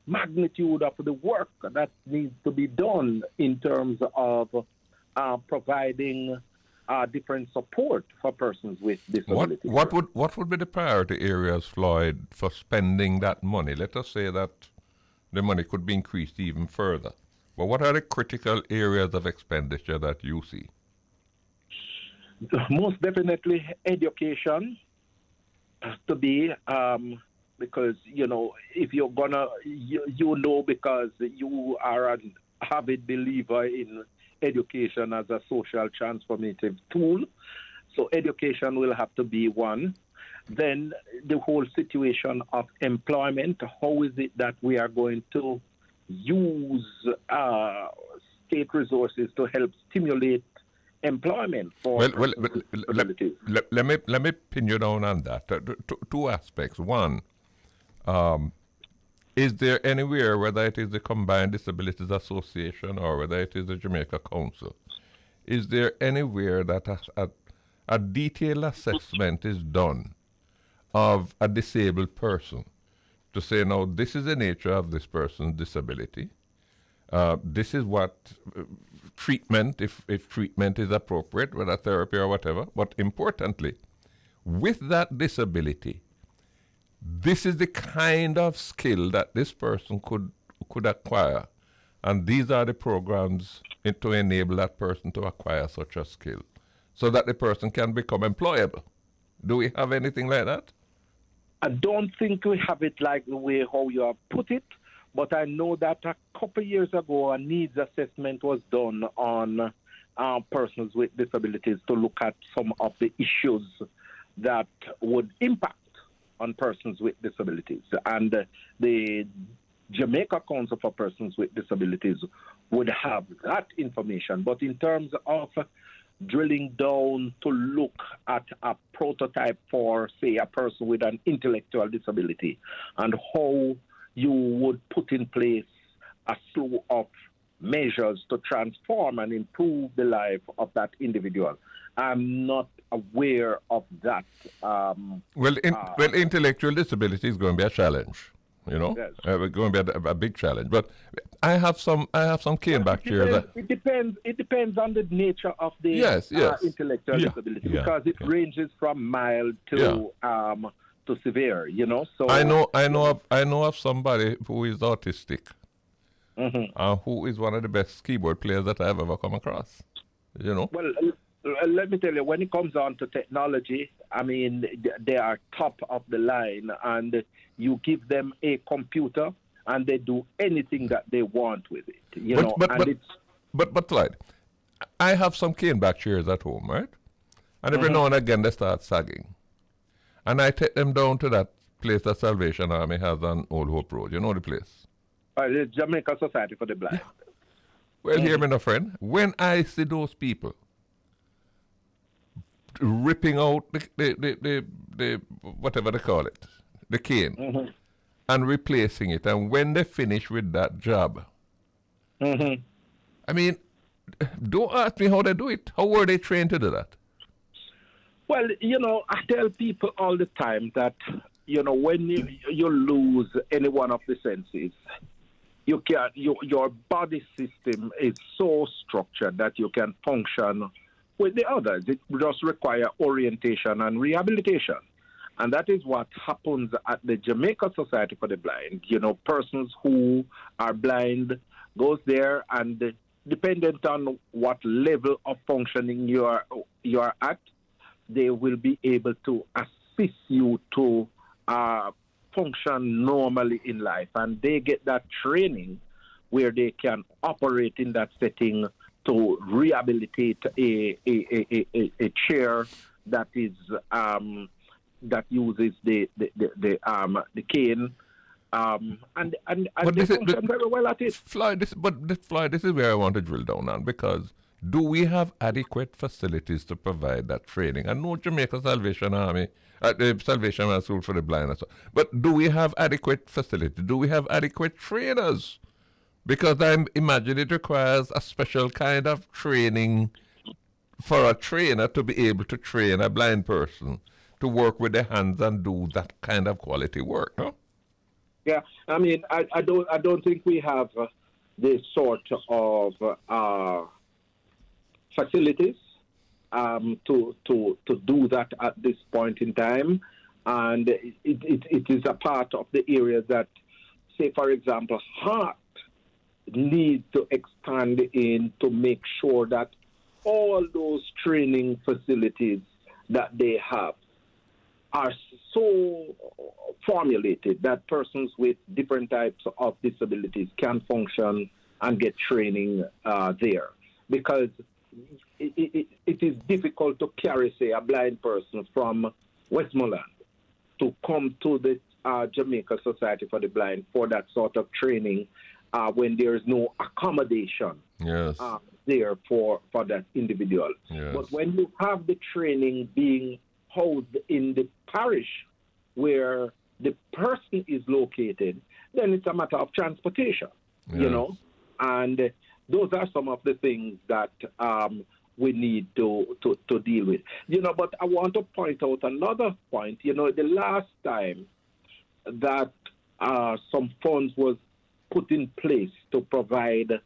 magnitude of the work that needs to be done in terms of providing different support for persons with disabilities. What would be the priority areas, Floyd, for spending that money? Let us say that the money could be increased even further. But what are the critical areas of expenditure that you see? Most definitely education has to be, because, if you're gonna, because you are an avid believer in education as a social transformative tool. So education will have to be one. Then the whole situation of employment. How is it that we are going to use state resources to help stimulate employment for disabilities? Let me pin you down on that. Two aspects. One, is there anywhere, whether it is the Combined Disabilities Association or whether it is the Jamaica Council, is there anywhere that a detailed assessment is done of a disabled person to say, now, this is the nature of this person's disability. This is what treatment, if treatment is appropriate, whether therapy or whatever. But importantly, with that disability, this is the kind of skill that this person could acquire. And these are the programs to enable that person to acquire such a skill so that the person can become employable. Do we have anything like that? I don't think we have it like the way how you have put it, but I know that a couple of years ago a needs assessment was done on persons with disabilities to look at some of the issues that would impact on persons with disabilities. And the Jamaica Council for Persons with Disabilities would have that information. But in terms of drilling down to look at a prototype for, say, a person with an intellectual disability and how you would put in place a slew of measures to transform and improve the life of that individual. I'm not aware of that. Intellectual disability is going to be a challenge. You know, yes. Going to be a big challenge. But I have some cane back here. It depends on the nature of the intellectual disability because it ranges from mild to severe. You know, so I know of somebody who is autistic, who is one of the best keyboard players that I've ever come across. You know. Well, let me tell you, when it comes on to technology, I mean, they are top of the line, and you give them a computer, and they do anything that they want with it. You know, but Floyd, I have some caneback chairs at home, right? And every now and again they start sagging, and I take them down to that place that Salvation Army has on Old Hope Road. You know the place? The Jamaica Society for the Blind. Yeah. Well, hear me, my friend. When I see those people ripping out the whatever they call it, the cane, and replacing it, and when they finish with that job, I mean, don't ask me how they do it. How were they trained to do that? Well, you know, I tell people all the time that, you know, when you lose any one of the senses, your body system is so structured that you can function with the others. It just requires orientation and rehabilitation. And that is what happens at the Jamaica Society for the Blind. You know, persons who are blind goes there, and dependent on what level of functioning you are at, they will be able to assist you to function normally in life. And they get that training where they can operate in that setting to rehabilitate a chair that is that uses the cane, and they function very well at it. Floyd, this is where I want to drill down on, because do we have adequate facilities to provide that training? I know Jamaica Salvation Army, the Salvation Army School for the Blind, and so, but do we have adequate facilities? Do we have adequate trainers? Because I imagine it requires a special kind of training for a trainer to be able to train a blind person to work with their hands and do that kind of quality work, no? Yeah, I mean, I don't think we have this sort of facilities to do that at this point in time, and it is a part of the areas that, say, for example, heart need to expand in to make sure that all those training facilities that they have are so formulated that persons with different types of disabilities can function and get training there. Because it is difficult to carry, say, a blind person from Westmoreland to come to the Jamaica Society for the Blind for that sort of training when there is no accommodation there for that individual. Yes. But when you have the training being housed in the parish where the person is located, then it's a matter of transportation, you know, and those are some of the things that we need to deal with. You know, but I want to point out another point. You know, the last time that some funds was put in place to provide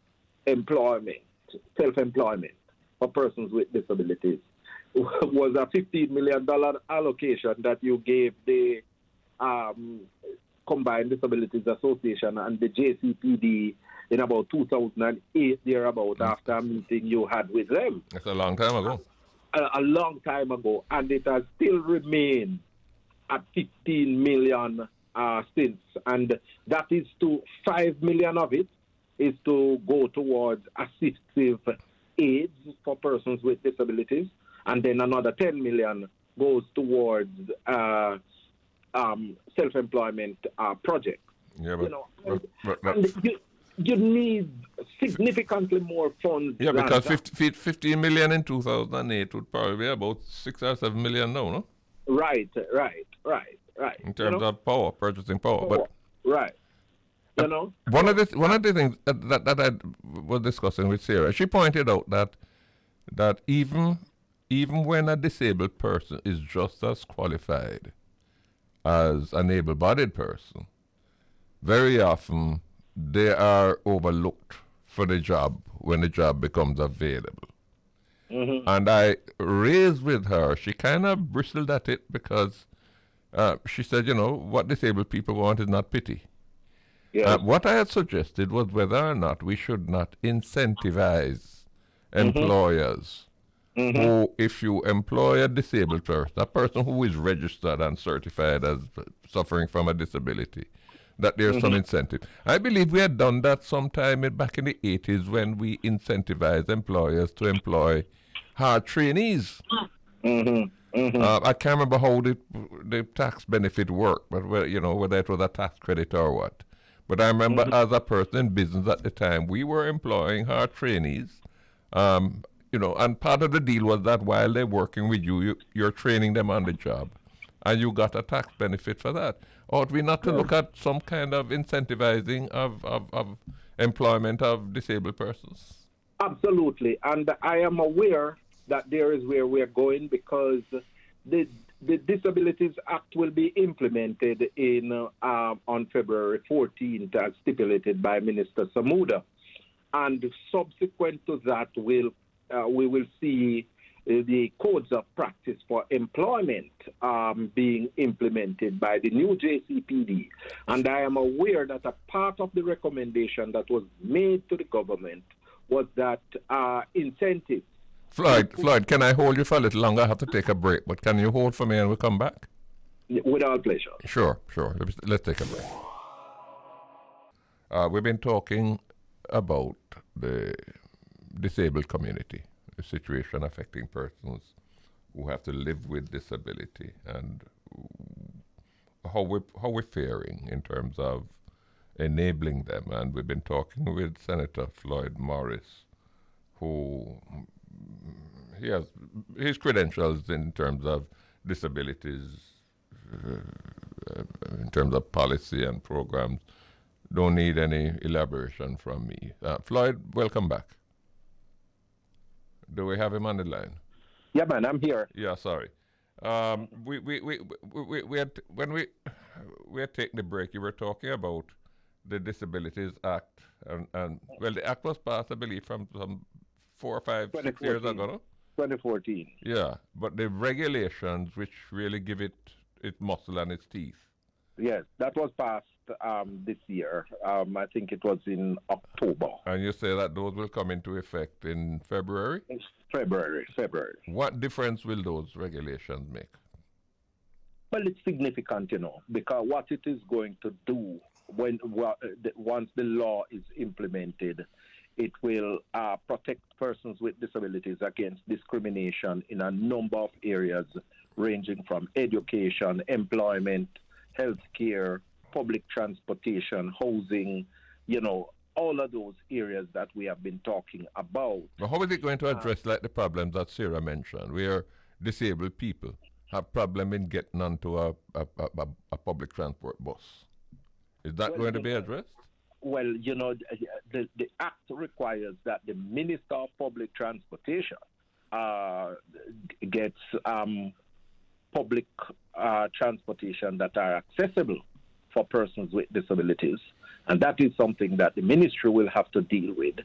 employment, self-employment for persons with disabilities was a $15 million allocation that you gave the Combined Disabilities Association and the JCPD in about 2008, thereabout, after a meeting you had with them. That's a long time ago. A long time ago, and it has still remained at 15 million since, and that is to 5 million of it is to go towards assistive aids for persons with disabilities, and then another 10 million goes towards self-employment projects. Yeah, but, you know, you need significantly more funds. Yeah, because 15 million in 2008 would probably be about 6 or 7 million now, no? Right. In terms of power, purchasing power. But right. You know? One of the things that I was discussing with Sarah, she pointed out that even when a disabled person is just as qualified as an able-bodied person, very often they are overlooked for the job when the job becomes available. Mm-hmm. And I raised with her, she kind of bristled at it because she said, you know, what disabled people want is not pity. Yes. What I had suggested was whether or not we should not incentivize employers who, if you employ a disabled person, a person who is registered and certified as suffering from a disability, that there's some incentive. I believe we had done that sometime back in the 80s when we incentivized employers to employ hard trainees. I can't remember how the tax benefit worked, but whether it was a tax credit or what. But I remember as a person in business at the time, we were employing hard trainees, and part of the deal was that while they're working with you, you're training them on the job, and you got a tax benefit for that. Ought we not to look at some kind of incentivizing of employment of disabled persons? Absolutely, and I am aware that there is where we're going because the Disabilities Act will be implemented on February 14th as stipulated by Minister Samuda. And subsequent to that, we will see the codes of practice for employment being implemented by the new JCPD. And I am aware that a part of the recommendation that was made to the government was that incentives. Floyd, can I hold you for a little longer? I have to take a break, but can you hold for me and we'll come back? With all pleasure. Sure. Let's take a break. We've been talking about the disabled community, the situation affecting persons who have to live with disability, and how we're faring in terms of enabling them. And we've been talking with Senator Floyd Morris, who he has his credentials in terms of disabilities, in terms of policy and programs. Don't need any elaboration from me. Floyd, welcome back. Do we have him on the line? Yeah, man, I'm here. Yeah, sorry. We had when we had taken the break, you were talking about the Disabilities Act, and the act was passed, I believe, from some 4 or 5, 6 years ago, no? 2014. Yeah, but the regulations which really give it its muscle and its teeth. Yes, that was passed this year. I think it was in October. And you say that those will come into effect in February? February. What difference will those regulations make? Well, it's significant, because what it is going to do once the law is implemented It will protect persons with disabilities against discrimination in a number of areas, ranging from education, employment, healthcare, public transportation, housing, all of those areas that we have been talking about. But how is it going to address like the problems that Sarah mentioned, where disabled people have problem in getting onto a public transport bus? Is that going to be addressed? Well, the Act requires that the Minister of Public Transportation gets public transportation that are accessible for persons with disabilities. And that is something that the ministry will have to deal with.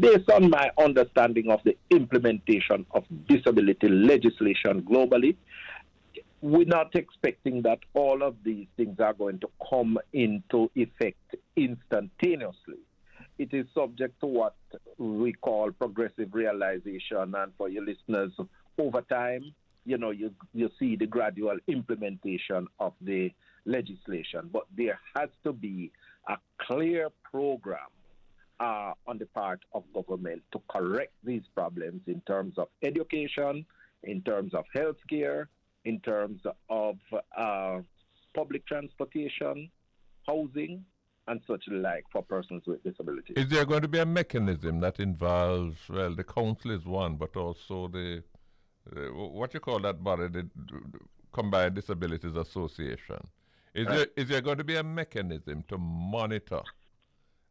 Based on my understanding of the implementation of disability legislation globally, we're not expecting that all of these things are going to come into effect instantaneously. It is subject to what we call progressive realization, and for your listeners, over time, you see the gradual implementation of the legislation. But there has to be a clear program on the part of government to correct these problems in terms of education, in terms of healthcare, in terms of public transportation, housing, and such like for persons with disabilities. Is there going to be a mechanism that involves, well, the council is one, but also the what you call that body, the Combined Disabilities Association? Is there going to be a mechanism to monitor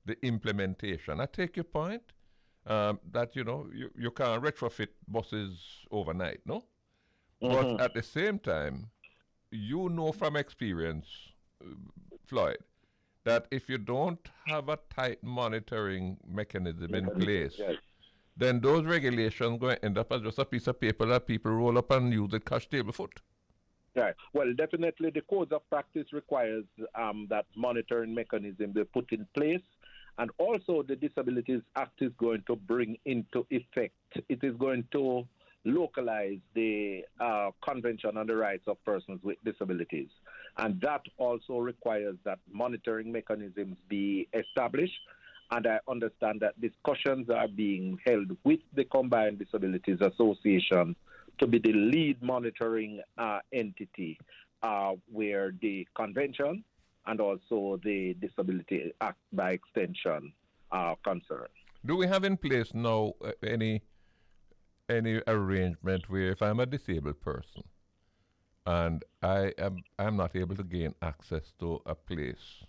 the implementation? I take your point that, you can't retrofit buses overnight, no? But at the same time, from experience, Floyd, that if you don't have a tight monitoring mechanism in place, then those regulations going to end up as just a piece of paper that people roll up and use it cash table foot. Right. Well, definitely the codes of practice requires that monitoring mechanism be put in place. And also the Disabilities Act is going to bring into effect, it is going to localize the Convention on the Rights of Persons with Disabilities. And that also requires that monitoring mechanisms be established. And I understand that discussions are being held with the Combined Disabilities Association to be the lead monitoring entity where the convention and also the Disability Act by extension are concerned. Do we have in place now any arrangement where if I'm a disabled person and I'm not able to gain access to a place,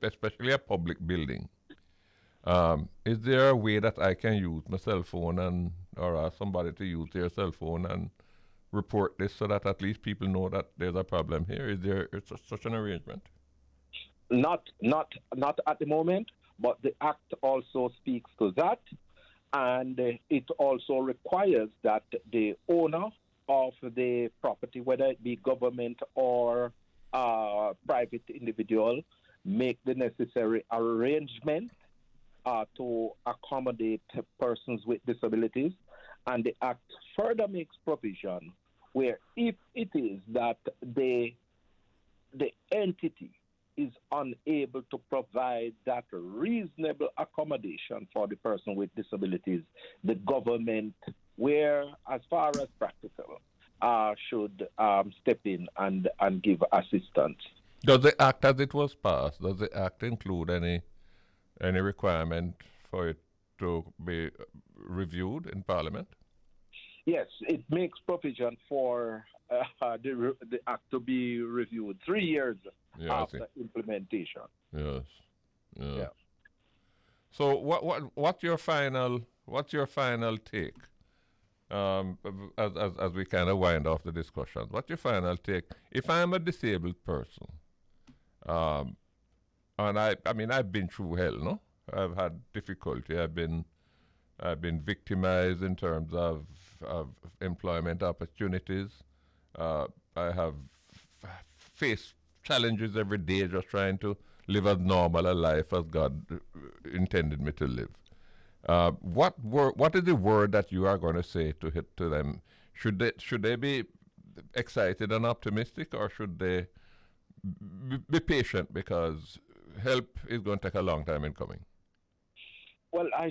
especially a public building, is there a way that I can use my cell phone or ask somebody to use their cell phone and report this so that at least people know that there's a problem here? Is there such an arrangement? Not at the moment, but the Act also speaks to that, and it also requires that the owner of the property, whether it be government or private individual, make the necessary arrangement to accommodate persons with disabilities. And the Act further makes provision where if it is that the entity is unable to provide that reasonable accommodation for the person with disabilities, the government, where as far as practical, should step in and give assistance. Does the Act, as it was passed, does the Act include any requirement for it to be reviewed in Parliament? Yes, it makes provision for the Act to be reviewed 3 years after implementation. Yes. Yeah. So what's your final take as we kind of wind off the discussion? What's your final take? If I'm a disabled person, and I've been through hell, no? I've had difficulty. I've been victimized in terms of employment opportunities. I have faced challenges every day just trying to live as normal a life as God intended me to live. What is the word that you are going to say to them? Should they be excited and optimistic, or should they be patient because help is going to take a long time in coming? Well, I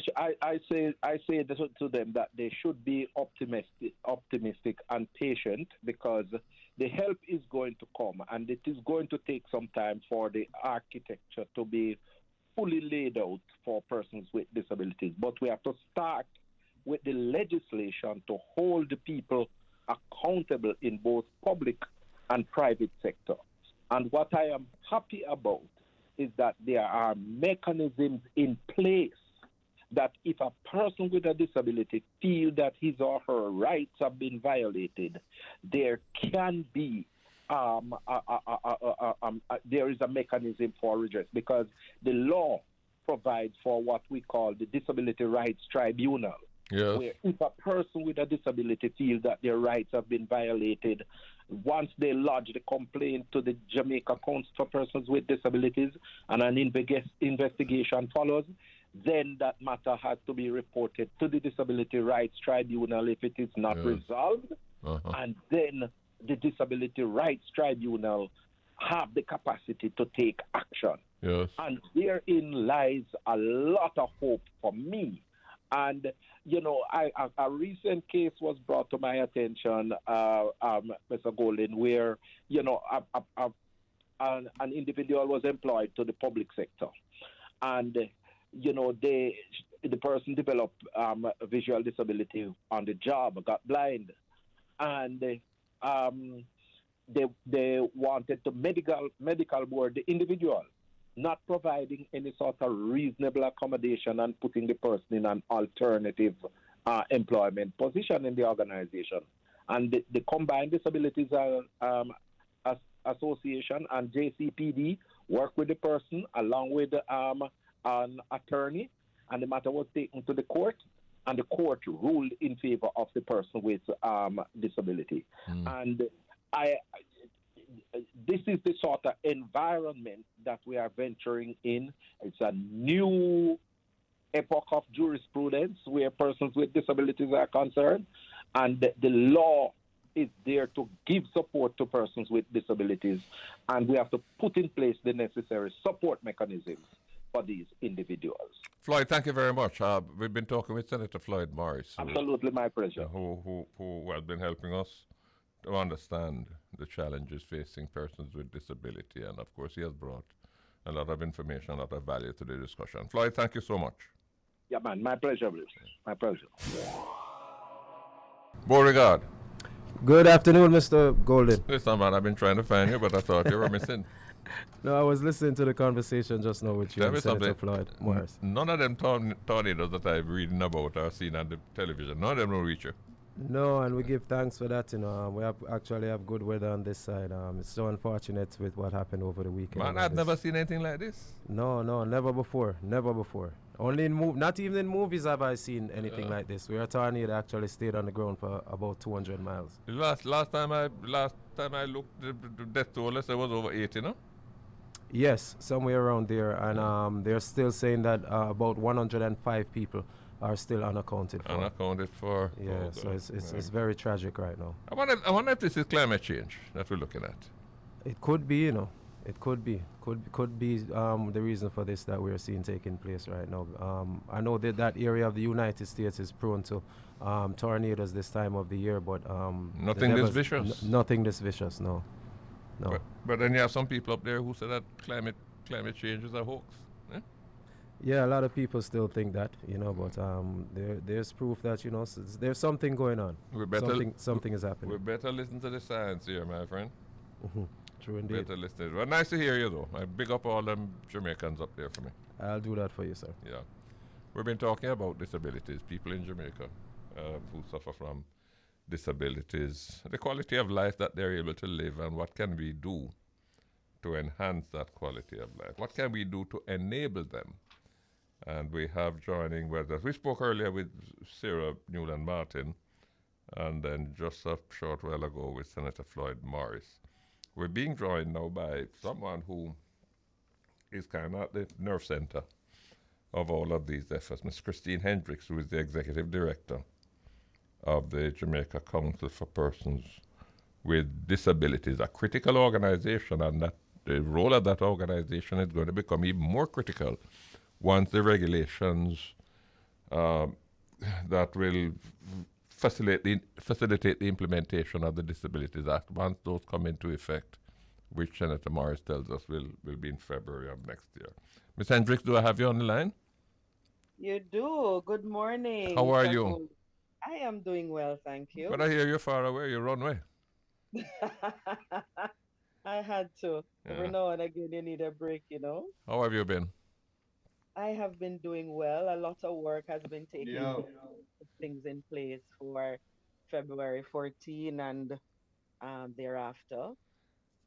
say to them that they should be optimistic and patient, because the help is going to come, and it is going to take some time for the architecture to be fully laid out for persons with disabilities. But we have to start with the legislation to hold the people accountable in both public and private sector. And what I am happy about is that there are mechanisms in place that if a person with a disability feels that his or her rights have been violated, there can be there is a mechanism for redress, because the law provides for what we call the Disability Rights Tribunal, Yes. where if a person with a disability feels that their rights have been violated, once they lodge the complaint to the Jamaica Council for Persons with Disabilities and an investigation follows, then that matter has to be reported to the Disability Rights Tribunal if it is not resolved. And then the Disability Rights Tribunal have the capacity to take action. Yes. And therein lies a lot of hope for me. And, you know, a recent case was brought to my attention, Mr. Golding, where, you know, an individual was employed to the public sector. And, you know, the person developed a visual disability on the job, got blind. And they wanted to medical board the individual, not providing any sort of reasonable accommodation and putting the person in an alternative employment position in the organization. And the Combined Disabilities Association and JCPD worked with the person along with an attorney, and the matter was taken to the court, and the court ruled in favor of the person with disability. And this is the sort of environment that we are venturing in. It's a new epoch of jurisprudence where persons with disabilities are concerned, and the law is there to give support to persons with disabilities, and we have to put in place the necessary support mechanisms for these individuals. Floyd, thank you very much. We've been talking with Senator Floyd Marsh. Absolutely, my pleasure. Who has been helping us to understand the challenges facing persons with disability. And of course, he has brought a lot of information, a lot of value to the discussion. Floyd, thank you so much. Yeah, man, my pleasure, Bruce. My pleasure. Beauregard. Good afternoon, Mr. Golding. Listen, man, I've been trying to find you, but I thought you were missing. No, I was listening to the conversation just now with you and Senator Floyd Morris. None of them tornadoes that I've reading about or seen on the television, none of them will reach you. No, and we give thanks for that. You know, we actually have good weather on this side. It's so unfortunate with what happened over the weekend. Man, I've never seen anything like this. No, never before. Only in not even in movies have I seen anything like this. Where a tornado actually stayed on the ground for about 200 miles. Last time I looked, the death toll, let's say, was over 80, no? Yes, somewhere around there, and they're still saying that about 105 people are still unaccounted for. Unaccounted for. Yeah, so it's very tragic right now. I wonder if this is climate change that we're looking at. It could be, you know. It could be the reason for this that we're seeing taking place right now. I know that area of the United States is prone to tornadoes this time of the year, but nothing this vicious. Nothing this vicious, no. But then you have some people up there who say that climate change is a hoax. Yeah, a lot of people still think that, you know, but there's proof that, you know, there's something going on. Something is happening. We better listen to the science here, my friend. True indeed. Better listen. Well, nice to hear you, though. I big up all them Jamaicans up there for me. I'll do that for you, sir. Yeah. We've been talking about disabilities, people in Jamaica who suffer from disabilities, the quality of life that they're able to live, and what can we do to enhance that quality of life? What can we do to enable them? And we have joining with us. We spoke earlier with Sarah Newland Martin, and then just a short while ago with Senator Floyd Morris. We're being joined now by someone who is kind of at the nerve center of all of these efforts, Ms. Chrstine Hendricks, who is the Executive Director of the Jamaica Council for Persons with Disabilities, a critical organization, and that the role of that organization is going to become even more critical once the regulations um, that will facilitate the implementation of the Disabilities Act once those come into effect, which Senator Morris tells us will be in February of next year. Ms. Hendricks, do I have you on the line? You do. Good morning. How are you? I am doing well, thank you. But I hear you're far away. You run away. I had to. Every now and again, you need a break, you know. How have you been? I have been doing well. A lot of work has been taking things in place for February 14 and thereafter.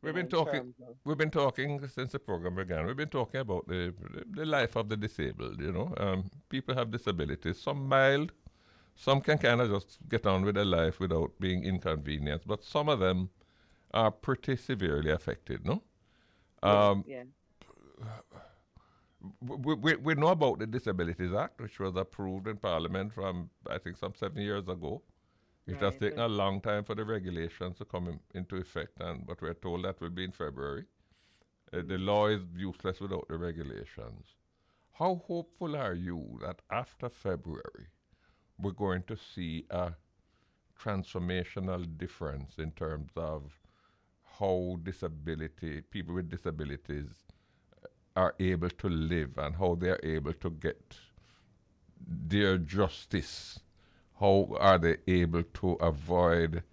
We've been talking since the program began. We've been talking about the life of the disabled. People have disabilities. Some mild, some can kind of just get on with their life without being inconvenienced. But some of them are pretty severely affected. No. Yeah. We know about the Disabilities Act, which was approved in Parliament from, I think, some 7 years ago. It has taken a long time for the regulations to come into effect, but we're told that will be in February. The law is useless without the regulations. How hopeful are you that after February we're going to see a transformational difference in terms of how people with disabilities are able to live and how they're able to get their justice? How are they able to avoid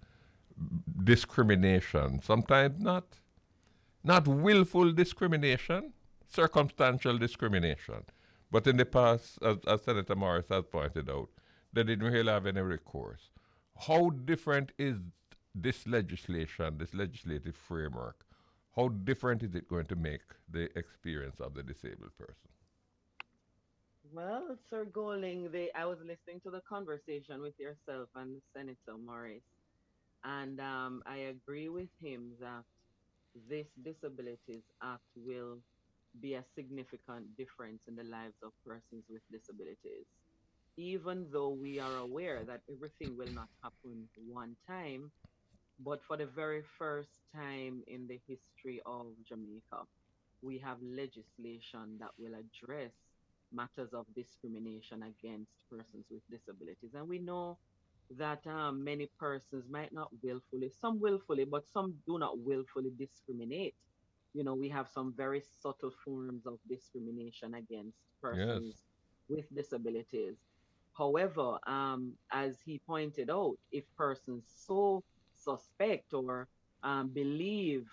discrimination? Sometimes not willful discrimination, circumstantial discrimination. But in the past, as Senator Morris has pointed out, they didn't really have any recourse. How different is this legislation, this legislative framework? How different is it going to make the experience of the disabled person? Well, Sir Golding, I was listening to the conversation with yourself and Senator Morris, and I agree with him that this Disabilities Act will be a significant difference in the lives of persons with disabilities. Even though we are aware that everything will not happen one time, but for the very first time in the history of Jamaica, we have legislation that will address matters of discrimination against persons with disabilities. And we know that many persons might not willfully, some willfully, but some do not willfully discriminate. You know, we have some very subtle forms of discrimination against persons with disabilities. However, as he pointed out, if persons so suspect or believe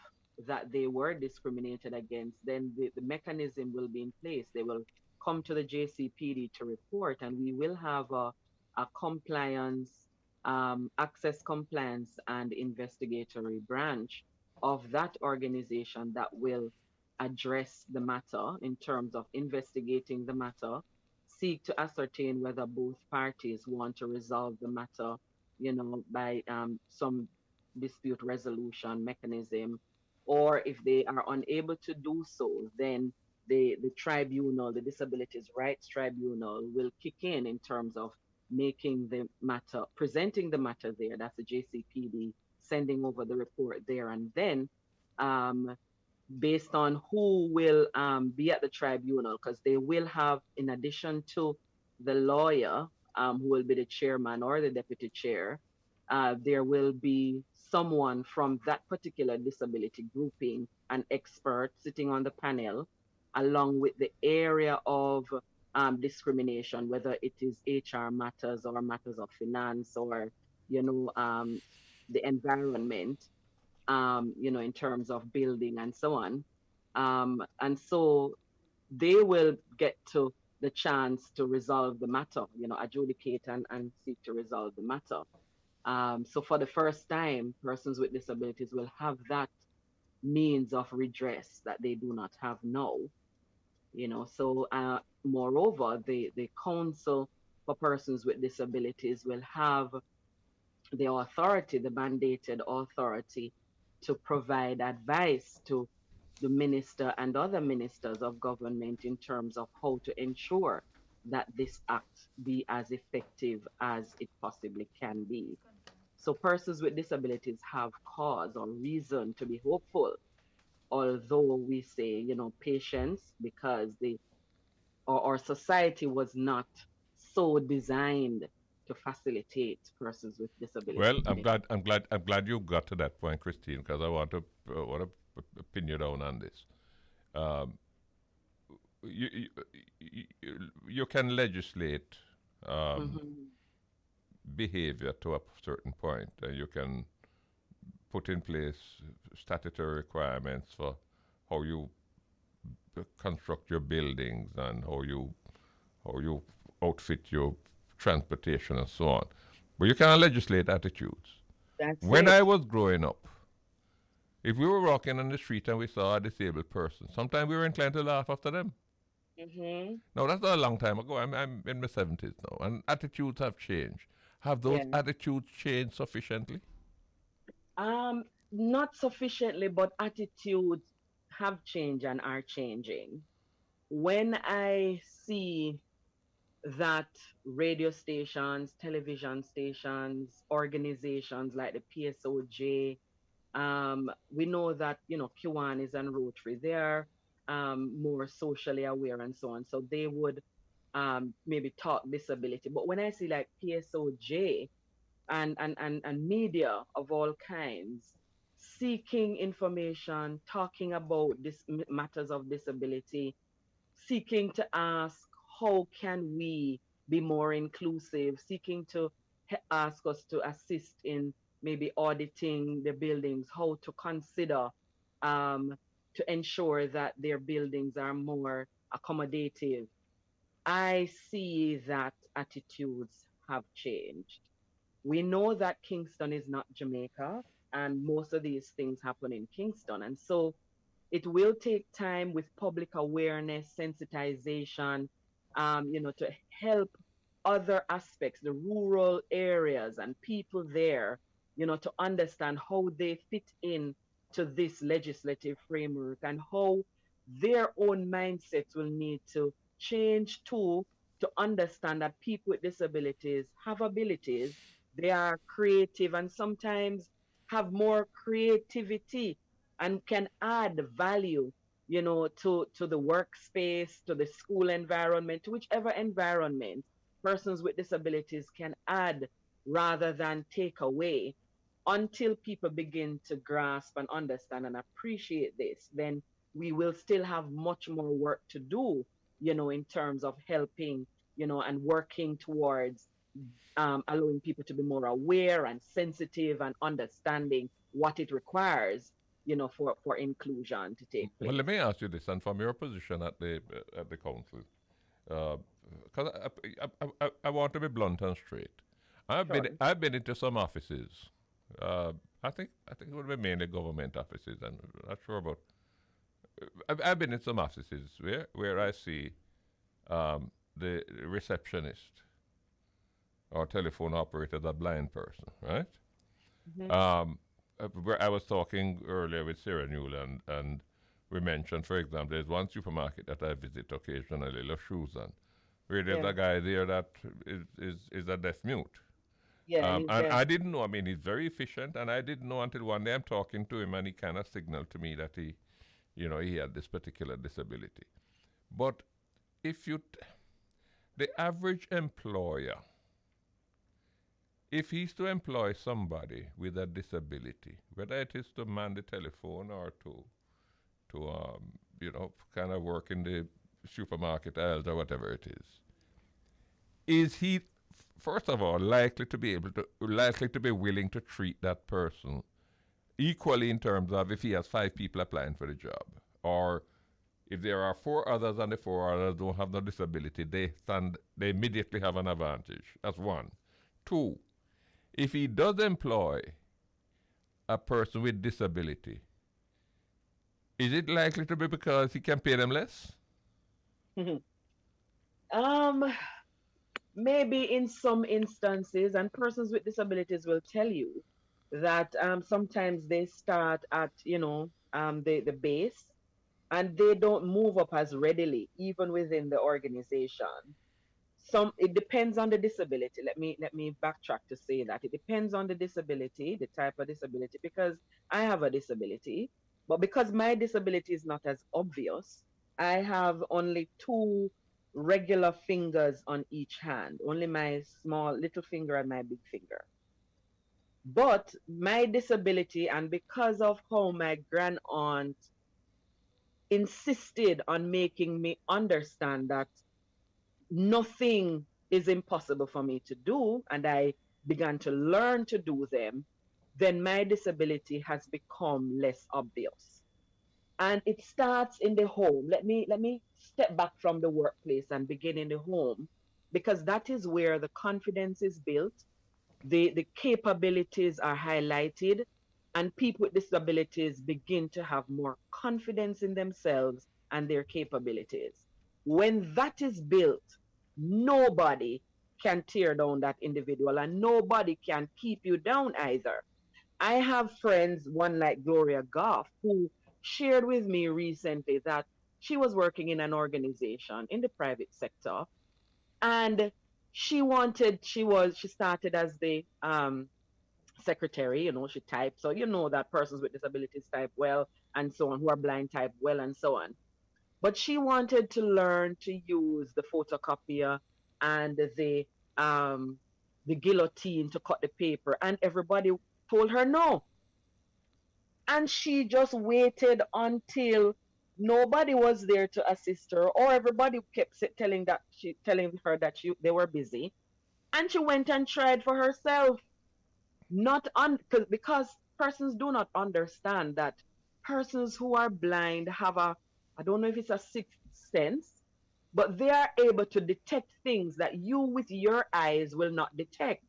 that they were discriminated against, then the mechanism will be in place. They will come to the JCPD to report, and we will have a compliance, access compliance and investigatory branch of that organization that will address the matter in terms of investigating the matter, seek to ascertain whether both parties want to resolve the matter, by some dispute resolution mechanism, or if they are unable to do so, then the tribunal, the Disabilities Rights Tribunal, will kick in terms of making the matter, presenting the matter there. That's the JCPD, sending over the report there, and then based on who will be at the tribunal, because they will have, in addition to the lawyer, who will be the chairman or the deputy chair, there will be someone from that particular disability grouping, an expert sitting on the panel, along with the area of discrimination, whether it is HR matters or matters of finance or, the environment, in terms of building and so on. And so they will get to the chance to resolve the matter, adjudicate and seek to resolve the matter. So for the first time, persons with disabilities will have that means of redress that they do not have now. So moreover, the Council for Persons with Disabilities will have the authority, the mandated authority, to provide advice to the minister and other ministers of government in terms of how to ensure that this act be as effective as it possibly can be. So persons with disabilities have cause or reason to be hopeful, although we say, patience, because our society was not so designed to facilitate persons with Well, disabilities. I'm glad you got to that point, Chrstine, because I want to pin you down on this. Um, you can legislate Mm-hmm. behavior to a certain point, and you can put in place statutory requirements for how you construct your buildings and how you outfit your transportation and so on. But you can't legislate attitudes. That's When it. I was growing up, if we were walking on the street and we saw a disabled person, sometimes we were inclined to laugh after them. Mm-hmm. Now, that's not a long time ago. I'm in my 70s now, and attitudes have changed. Have those Yeah. attitudes changed sufficiently? Um, Not sufficiently, but attitudes have changed and are changing. When I see that radio stations, television stations, organizations like the PSOJ, we know that Kiwanis and Rotary, they're more socially aware and so on. So they would maybe talk disability. But when I see like PSOJ and media of all kinds seeking information, talking about this matters of disability, seeking to ask how can we be more inclusive, seeking to ask us to assist in maybe auditing the buildings, how to consider um, to ensure that their buildings are more accommodative. I see that attitudes have changed. We know that Kingston is not Jamaica, and most of these things happen in Kingston. And so it will take time with public awareness, sensitization, to help other aspects, the rural areas and people there, to understand how they fit in to this legislative framework and how their own mindsets will need to change too, to understand that people with disabilities have abilities, they are creative and sometimes have more creativity and can add value, to the workspace, to the school environment, to whichever environment persons with disabilities can add rather than take away. Until people begin to grasp and understand and appreciate this, then we will still have much more work to do, in terms of helping, and working towards allowing people to be more aware and sensitive and understanding what it requires, for inclusion to take Well, place. let me ask you this, and from your position at the council, because I want to be blunt and straight. Sure. I've been into some offices. Uh, I think it would be mainly government offices. I'm not sure about. I've been in some offices where I see the receptionist or telephone operator is a blind person, right? Mhm. Um, where I was talking earlier with Sarah Newland, and we mentioned, for example, there's one supermarket that I visit occasionally, La Shoes, where there's Yeah. a guy there that is a deaf mute. Yeah, he's And there. I didn't know, I mean, he's very efficient, and I didn't know until one day I'm talking to him and he kind of signaled to me that he had this particular disability. But if the average employer, if he's to employ somebody with a disability, whether it is to man the telephone or to kind of work in the supermarket aisles or whatever it is he, first of all, likely to be willing to treat that person equally in terms of if he has 5 people applying for the job, or if there are 4 others and the 4 others don't have no disability, they immediately have an advantage. That's one. Two, if he does employ a person with disability, is it likely to be because he can pay them less? um, Maybe in some instances, and persons with disabilities will tell you that sometimes they start at, the base and they don't move up as readily, even within the organization. It depends on the disability. Let me backtrack to say that it depends on the disability, the type of disability, because I have a disability, but because my disability is not as obvious, I have only two regular fingers on each hand, only my small little finger and my big finger. But my disability, and because of how my grand aunt insisted on making me understand that nothing is impossible for me to do, and I began to learn to do them, then my disability has become less obvious. And it starts in the home. Let me step back from the workplace and begin in the home, because that is where the confidence is built, the capabilities are highlighted, and people with disabilities begin to have more confidence in themselves and their capabilities. When that is built, nobody can tear down that individual, and nobody can keep you down either. I have friends, one like Gloria Goff, who shared with me recently that she was working in an organization in the private sector, and she started as the secretary, she typed. So you know that persons with disabilities type well and so on, who are blind type well and so on. But she wanted to learn to use the photocopier and the guillotine to cut the paper, and everybody told her no. And she just waited until nobody was there to assist her, or everybody kept telling her that they were busy, and she went and tried for herself. Not on because persons do not understand that persons who are blind have I don't know if it's a sixth sense, but they are able to detect things that you with your eyes will not detect.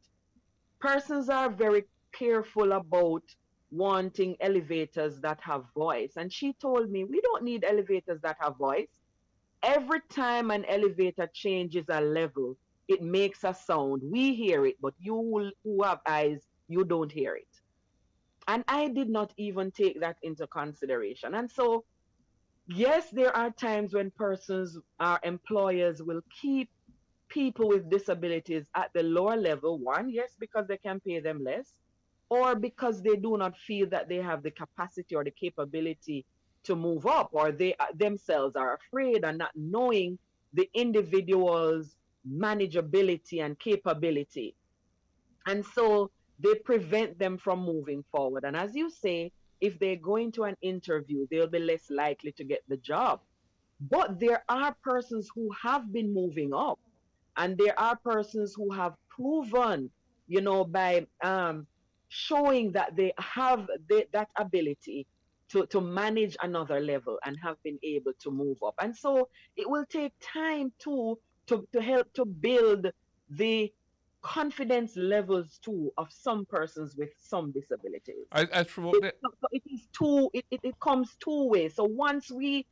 Persons are very careful about wanting elevators that have voice. And she told me, we don't need elevators that have voice. Every time an elevator changes a level, it makes a sound. We hear it, but you who have eyes, you don't hear it. And I did not even take that into consideration. And so, yes, there are times when our employers will keep people with disabilities at the lower level. One, yes, because they can pay them less, or because they do not feel that they have the capacity or the capability to move up, or they themselves are afraid and not knowing the individual's manageability and capability. And so they prevent them from moving forward. And as you say, if they go into an interview, they'll be less likely to get the job. But there are persons who have been moving up, and there are persons who have proven, by showing that they have that ability to manage another level and have been able to move up. And so it will take time to help to build the confidence levels too of some persons with some disabilities. It comes two ways. So once we,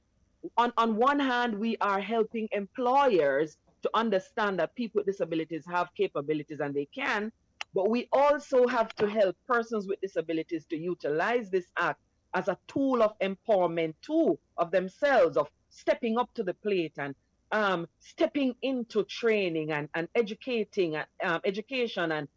on one hand, we are helping employers to understand that people with disabilities have capabilities and they can, but we also have to help persons with disabilities to utilize this act as a tool of empowerment too, of themselves, of stepping up to the plate and stepping into training and education and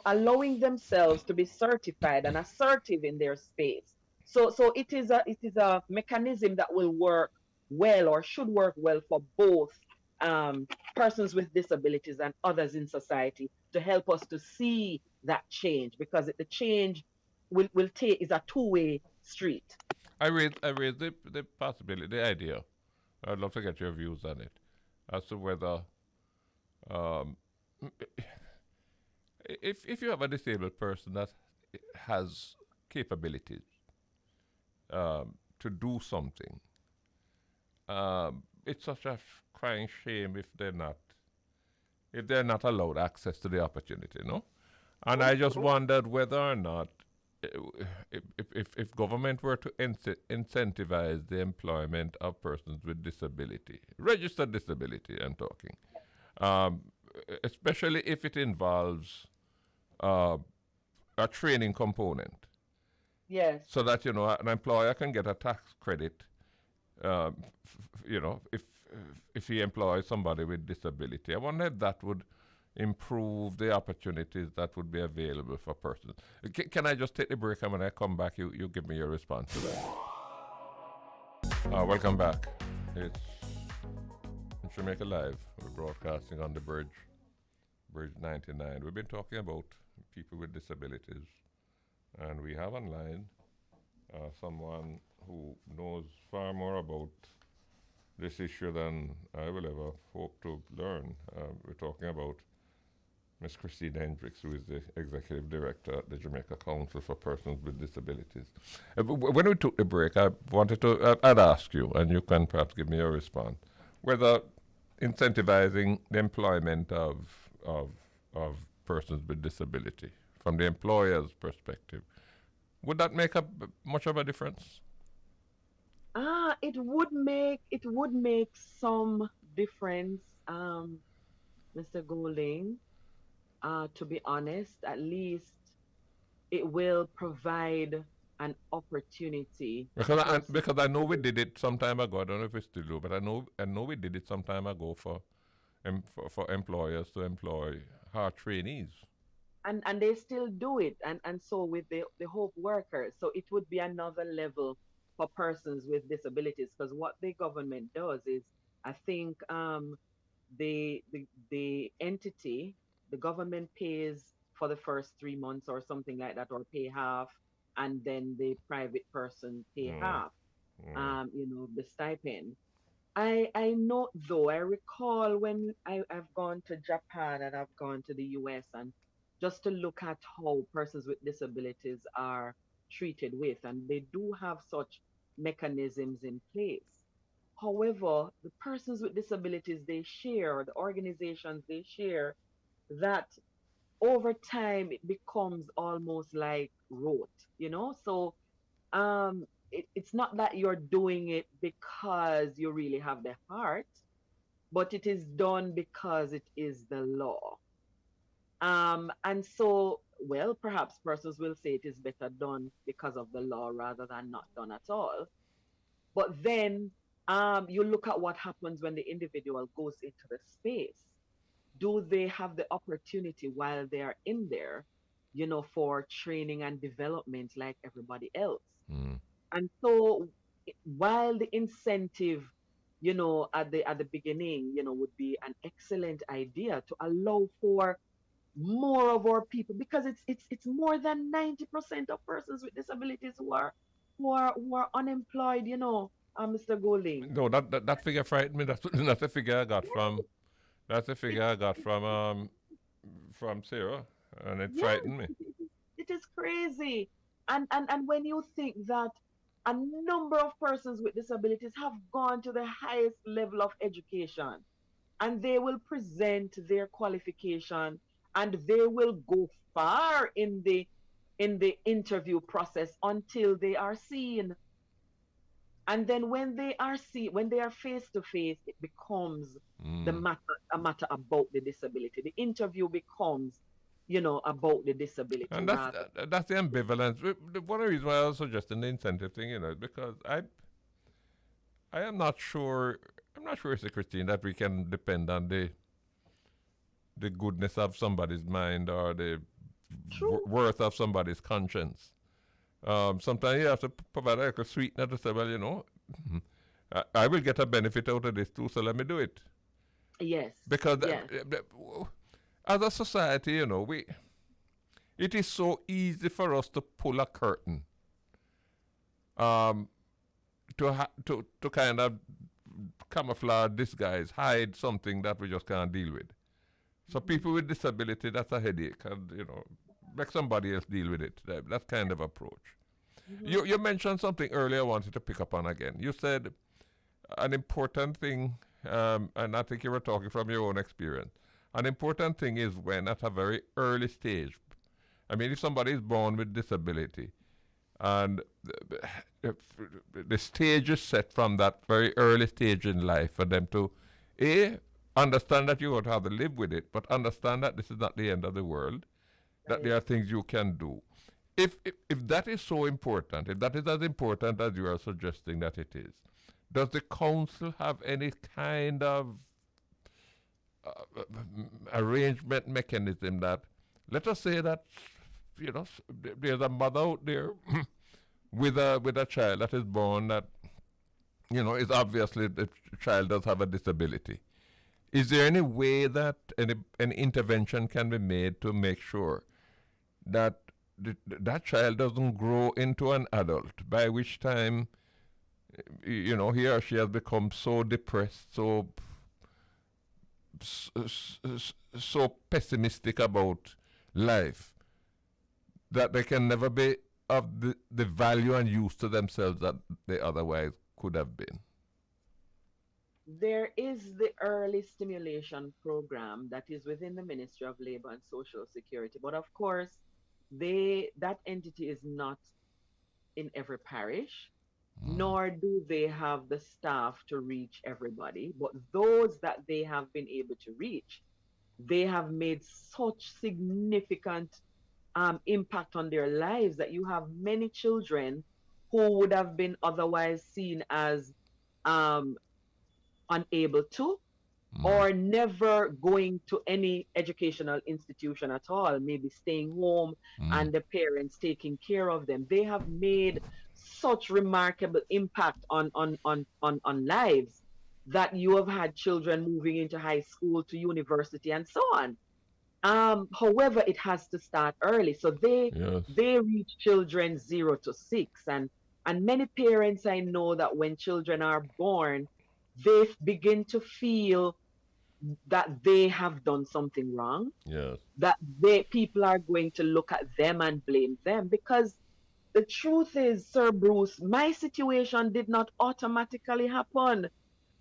allowing themselves to be certified and assertive in their space. So it is a mechanism that will work well, or should work well, for both persons with disabilities and others in society, to help us to see that change, because the change will take is a two-way street. I raised the possibility, the idea. I'd love to get your views on it, as to whether if you have a disabled person that has capabilities to do something, it's such a crying shame if they're not allowed access to the opportunity, no? And I just wondered whether or not, if government were to incentivize the employment of persons with disability, registered disability I'm talking, especially if it involves a training component. Yes. So that, an employer can get a tax credit, if he employs somebody with disability. I wonder if that would improve the opportunities that would be available for persons. Can I just take the break, and when I come back, you give me your response to that? Welcome back. It's JamaicaLive. We're broadcasting on the Bridge 99. We've been talking about people with disabilities, and we have online someone who knows far more about this issue than I will ever hope to learn. We're talking about Ms. Chrstine Hendricks, who is the Executive Director at the Jamaica Council for Persons with Disabilities. When we took the break, I wanted to, I'd ask you, and you can perhaps give me a response, whether incentivizing the employment of persons with disability from the employer's perspective, would that make much of a difference? It would make some difference, Mr. Golding. To be honest, at least it will provide an opportunity. Because I know we did it some time ago. I don't know if we still do, but I know we did it some time ago for employers to employ hard trainees. And they still do it, and so with the Hope workers, so it would be another level for persons with disabilities, because what the government does is, I think the entity, the government pays for the first 3 months or something like that, or pay half, and then the private person pay half, the stipend. I know, though, I recall when I've gone to Japan and I've gone to the US, and just to look at how persons with disabilities are treated with, and they do have such mechanisms in place. However, the persons with disabilities, the organizations, they share that over time it becomes almost like rote, So it's not that you're doing it because you really have the heart, but it is done because it is the law. And so, well, perhaps persons will say it is better done because of the law rather than not done at all. But then you look at what happens when the individual goes into the space. Do they have the opportunity while they are in there, for training and development like everybody else? And so while the incentive, at the beginning, would be an excellent idea to allow for more of our people, because it's more than 90% of persons with disabilities who are unemployed, Mr. Golding. No, that figure frightened me. That's the figure I got from. That's the figure I got from Sarah, and it frightened me. It is crazy, and when you think that a number of persons with disabilities have gone to the highest level of education, and they will present their qualification, and they will go far in the interview process until they are seen. And then when they are face to face, it becomes a matter about the disability. The interview becomes, about the disability. And that's the ambivalence. One of the reasons why I was suggesting the incentive thing, is because I am not sure. I'm not sure, Chrstine, that we can depend on the goodness of somebody's mind or the worth of somebody's conscience. Sometimes you have to provide a sweetener to say, well, I will get a benefit out of this too, so let me do it. Yes. Because as a society, it is so easy for us to pull a curtain, to kind of camouflage, disguise, hide something that we just can't deal with. So people with disability, that's a headache, and let somebody else deal with it. That kind of approach. You mentioned something earlier I wanted to pick up on again. You said an important thing, and I think you were talking from your own experience. An important thing is when at a very early stage, I mean, if somebody is born with disability, and the stage is set from that very early stage in life for them to, understand that you're going to have to live with it, but understand that this is not the end of the world, that there are things you can do. If that is so important, if that is as important as you are suggesting that it is, does the council have any kind of arrangement mechanism that, let us say that, there's a mother out there with a child that is born that, is obviously the child does have a disability. Is there any way that an intervention can be made to make sure that that child doesn't grow into an adult, by which time, he or she has become so depressed, so pessimistic about life, that they can never be of the value and use to themselves that they otherwise could have been? There is the early stimulation program that is within the Ministry of Labor and Social Security, but of course, that entity is not in every parish, nor do they have the staff to reach everybody. But those that they have been able to reach, they have made such significant impact on their lives that you have many children who would have been otherwise seen as unable to, or never going to any educational institution at all, maybe staying home and the parents taking care of them. They have made such remarkable impact on lives that you have had children moving into high school, to university, and so on. However, it has to start early. So they reach children 0 to 6. And many parents, I know that when children are born, they begin to feel that they have done something wrong. Yes. That people are going to look at them and blame them. Because the truth is, Sir Bruce, my situation did not automatically happen.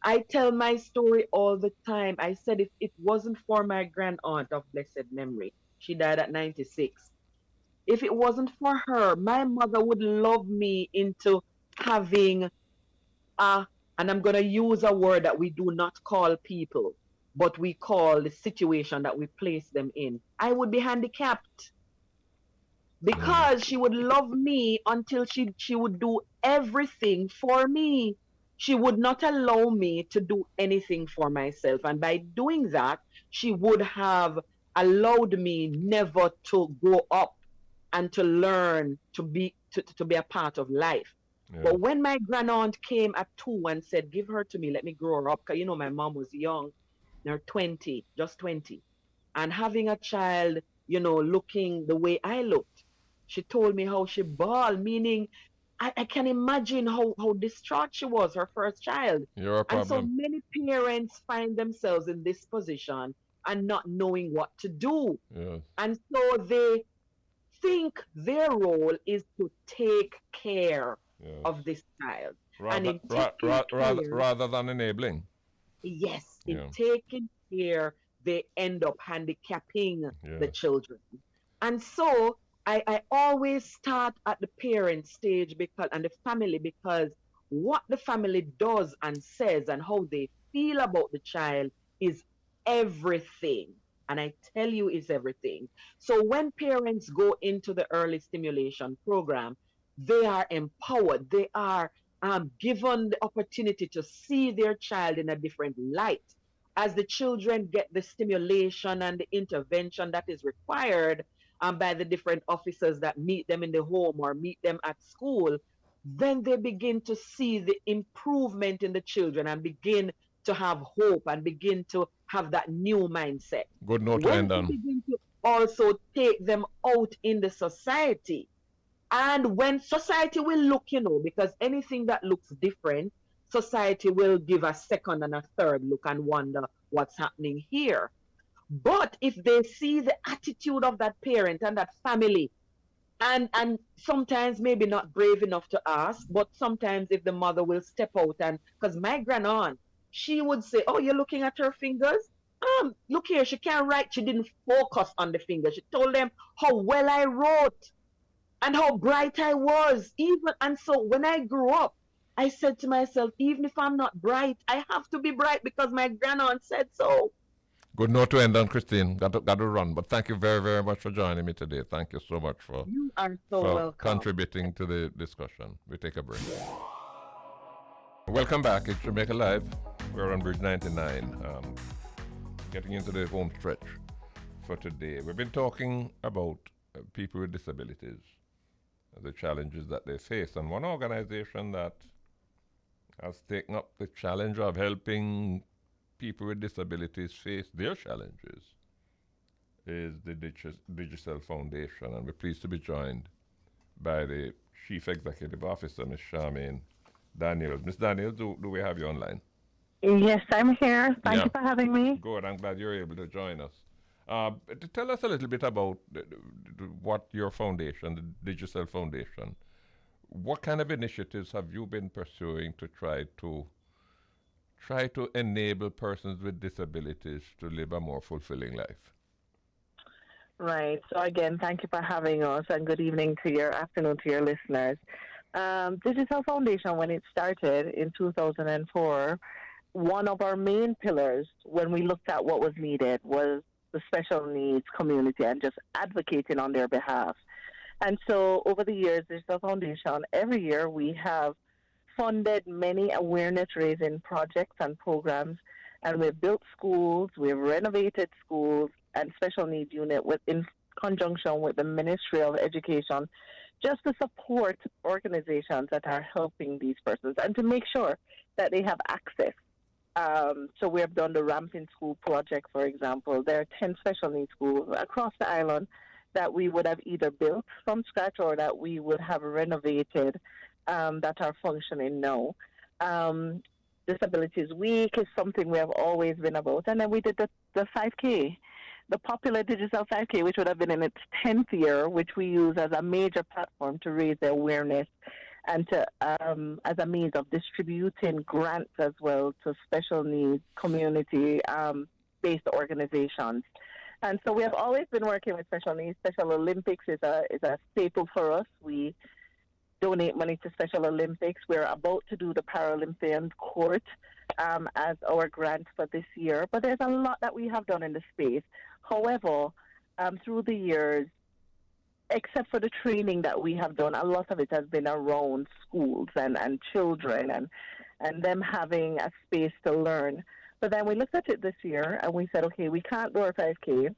I tell my story all the time. I said if it wasn't for my grand aunt of blessed memory, she died at 96. If it wasn't for her, my mother would love me into having and I'm going to use a word that we do not call people, but we call the situation that we place them in. I would be handicapped because she would love me until she would do everything for me. She would not allow me to do anything for myself. And by doing that, she would have allowed me never to grow up and to learn to be a part of life. Yeah. But when my grandaunt came at 2 and said, give her to me, let me grow her up, because my mom was young, they're 20, just 20. And having a child, looking the way I looked, she told me how she bawled, meaning I can imagine how distraught she was, her first child. You're a problem. And so many parents find themselves in this position and not knowing what to do. Yes. And so they think their role is to take care of this child. Rather than enabling. Yes, in taking care, they end up handicapping the children. And so I always start at the parent stage and the family, because what the family does and says and how they feel about the child is everything. And I tell you, it's everything. So when parents go into the early stimulation program, they are empowered. They are given the opportunity to see their child in a different light. As the children get the stimulation and the intervention that is required by the different officers that meet them in the home or meet them at school, then they begin to see the improvement in the children and begin to have hope and begin to have that new mindset. Good note to end on. Begin to also take them out in the society. And when society will look, because anything that looks different, society will give a second and a third look and wonder what's happening here. But if they see the attitude of that parent and that family, and sometimes maybe not brave enough to ask, but sometimes if the mother will step out, and because my grandaunt, she would say, oh, you're looking at her fingers? Look here, she can't write. She didn't focus on the fingers. She told them how well I wrote and how bright I was. And so when I grew up, I said to myself, even if I'm not bright, I have to be bright because my grandaunt said so. Good note to end on, Chrstine. Got to run. But thank you very, very much for joining me today. Thank you so much for welcome. Contributing to the discussion. We take a break. Welcome back. It's Jamaica Live. We're on Bridge 99. Getting into the home stretch for today. We've been talking about people with disabilities, the challenges that they face. And one organization that has taken up the challenge of helping people with disabilities face their challenges is the Digicel Foundation, and we're pleased to be joined by the Chief Executive Officer, Ms. Charmaine Daniels. Ms. Daniels, do we have you online? Yes, I'm here. Thank you for having me. Good. I'm glad you're able to join us. Tell us a little bit about what your foundation, the Digicel Foundation, what kind of initiatives have you been pursuing to try to enable persons with disabilities to live a more fulfilling life? Right. So again, thank you for having us, and good evening to your afternoon to your listeners. Digicel Foundation, when it started in 2004, one of our main pillars when we looked at what was needed was the special needs community and just advocating on their behalf. And so over the years, Digicel Foundation, every year we have funded many awareness-raising projects and programs, and we've built schools, we've renovated schools and special needs unit in conjunction with the Ministry of Education, just to support organizations that are helping these persons and to make sure that they have access. So we have done the Ramping School project, for example. There are 10 special needs schools across the island that we would have either built from scratch or that we would have renovated that are functioning now. Disabilities Week is something we have always been about. And then we did the 5K, the popular Digicel 5K, which would have been in its 10th year, which we use as a major platform to raise the awareness and to as a means of distributing grants as well to special needs community-based organizations. And so we have always been working with special needs. Special Olympics is a staple for us. We donate money to Special Olympics. We're about to do the Paralympian Court as our grant for this year. But there's a lot that we have done in the space. However, through the years, except for the training that we have done, a lot of it has been around schools and children and them having a space to learn. But then we looked at it this year and we said, okay, we can't do our 5K.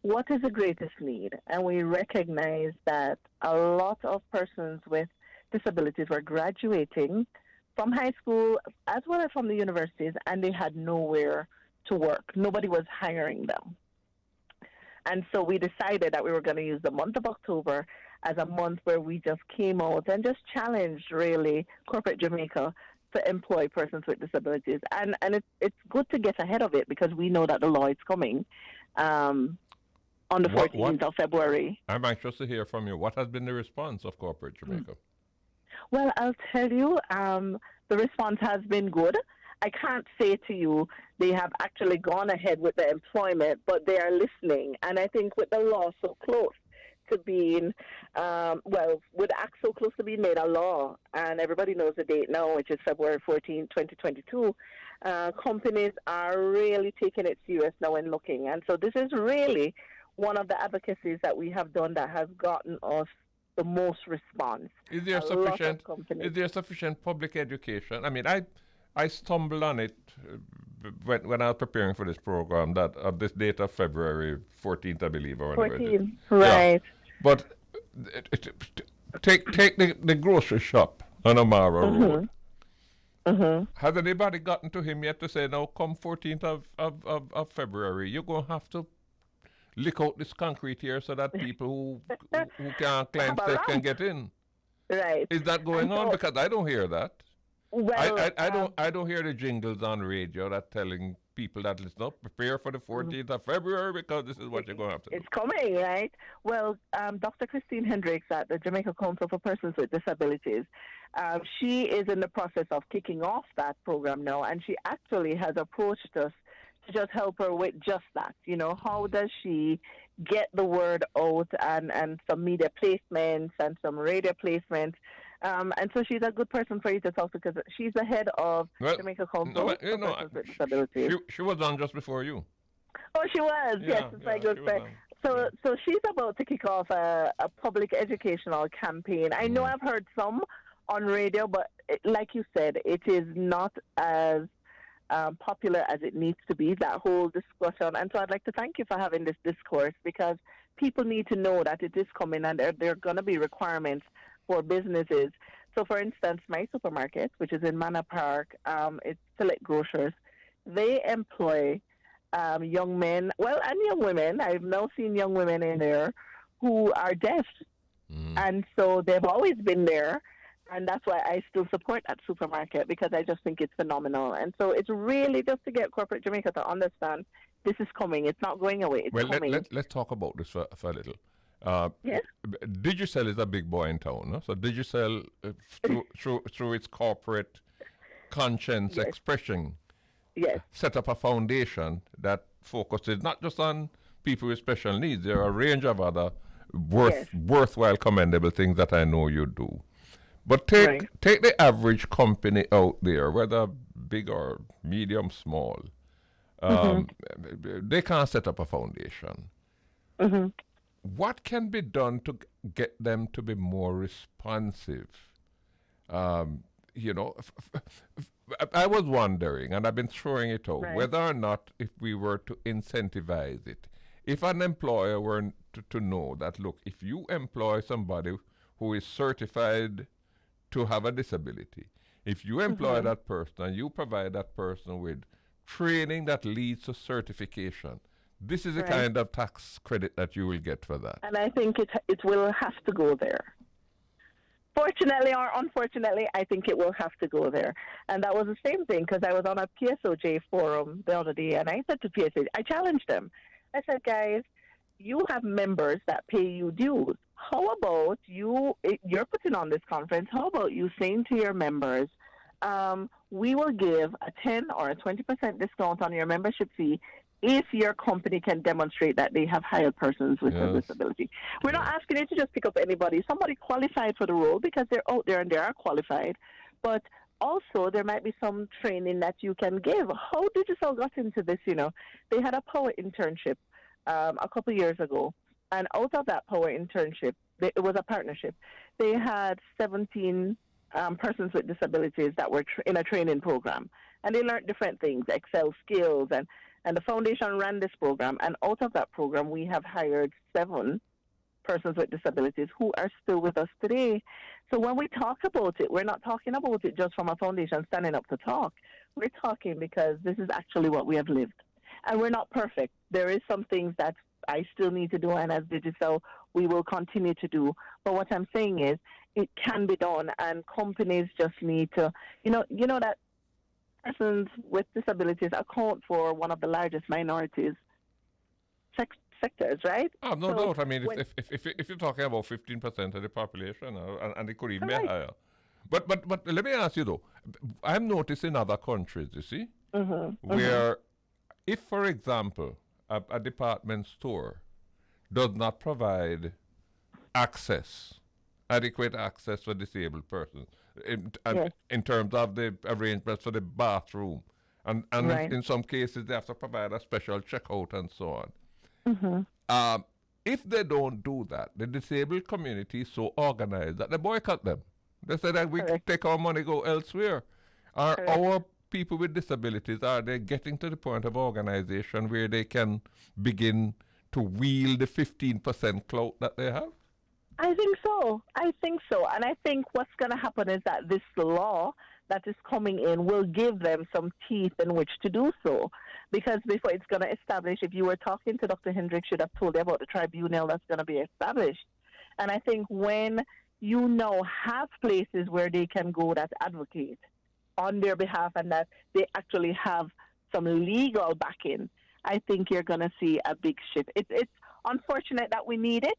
What is the greatest need? And we recognize that a lot of persons with disabilities were graduating from high school as well as from the universities, and they had nowhere to work. Nobody was hiring them. And so we decided that we were going to use the month of October as a month where we just came out and just challenged, really, corporate Jamaica to employ persons with disabilities. And it's good to get ahead of it because we know that the law is coming on the 14th of February. I'm anxious to hear from you. What has been the response of corporate Jamaica? Well, I'll tell you, the response has been good. I can't say to you they have actually gone ahead with the employment, but they are listening. And I think with the law so close to being, with acts so close to being made a law, and everybody knows the date now, which is February 14, 2022, companies are really taking it serious now and looking. And so this is really one of the advocacies that we have done that has gotten us the most response. Is there sufficient public education? I mean, I stumbled on it when I was preparing for this program, that of this date of February 14th, I believe, or whatever. 14th, right. Yeah. But take the grocery shop on Amara Road. Mm-hmm. Has anybody gotten to him yet to say, now come 14th of February, you're going to have to lick out this concrete here so that people who can't climb steps can get in? Right. Is that going on? Because I don't hear that. Well, I don't hear the jingles on radio that telling people that listen up, prepare for the 14th of February because this is what you're going to have to do. It's coming, right? Well, Dr. Chrstine Hendricks at the Jamaica Council for Persons with Disabilities, she is in the process of kicking off that program now, and she actually has approached us to just help her with just that. You know, how does she get the word out and some media placements and some radio placements? And so she's a good person for you to talk to because she's the head of Jamaica Council for Persons with Disabilities. She was on just before you. Oh, she was. Yes, it's my good friend. So she's about to kick off a public educational campaign. I know I've heard some on radio, but like you said, it is not as popular as it needs to be, that whole discussion. And so I'd like to thank you for having this discourse because people need to know that it is coming and there are going to be requirements for businesses. So, for instance, my supermarket, which is in Manor Park, it's Select Grocers. they employ young men, well, and young women. I've now seen young women in there who are deaf. And so they've always been there. And that's why I still support that supermarket, because I just think it's phenomenal. And so it's really just to get corporate Jamaica to understand this is coming. It's not going away. It's coming. Let's talk about this for a little. Yes. Digicel is a big boy in town. No? So Digicel, through its corporate conscience expression, set up a foundation that focuses not just on people with special needs. There are a range of other worthwhile, commendable things that I know you do. But take the average company out there, whether big or medium, small. They can't set up a foundation. What can be done to get them to be more responsive? You know, I was wondering, and I've been throwing it out, whether or not if we were to incentivize it, if an employer were to know that, look, if you employ somebody who is certified to have a disability, if you employ that person and you provide that person with training that leads to certification, this is the kind of tax credit that you will get for that. And I think it will have to go there. Fortunately or unfortunately, I think it will have to go there. And that was the same thing, because I was on a PSOJ forum the other day, and I said to PSOJ, I challenged them. I said, guys, you have members that pay you dues. How about you're putting on this conference, how about you saying to your members, we will give a 10 or a 20% discount on your membership fee if your company can demonstrate that they have hired persons with a disability. We're not asking you to just pick up anybody, somebody qualified for the role, because they're out there and they are qualified. But also, there might be some training that you can give. How Digicel got into this, you know, they had a power internship a couple of years ago. And out of that power internship, it was a partnership. They had 17 persons with disabilities that were in a training program. And they learned different things, Excel skills. And the foundation ran this program. And out of that program, we have hired 7 persons with disabilities who are still with us today. So when we talk about it, we're not talking about it just from a foundation standing up to talk. We're talking because this is actually what we have lived. And we're not perfect. There is some things that I still need to do, and as Digicel, we will continue to do. But what I'm saying is, it can be done, and companies just need to, you know that persons with disabilities account for one of the largest minorities sectors, right? Oh, no doubt. I mean, if you're talking about 15% of the population, and it could even be higher. But let me ask you though, I'm noticing other countries, you see, where if, for example, a department store does not provide adequate access for disabled persons in terms of the arrangements for the bathroom. And in some cases, they have to provide a special checkout and so on. If they don't do that, the disabled community is so organized that they boycott them. They say that we take our money, go elsewhere. Are our people with disabilities, are they getting to the point of organization where they can begin to wield the 15% clout that they have? I think so. And I think what's going to happen is that this law that is coming in will give them some teeth in which to do so. Because before it's going to establish, if you were talking to Dr. Hendricks, should have told you about the tribunal that's going to be established. And I think when you now have places where they can go that advocate on their behalf and that they actually have some legal backing, I think you're going to see a big shift. It's unfortunate that we need it,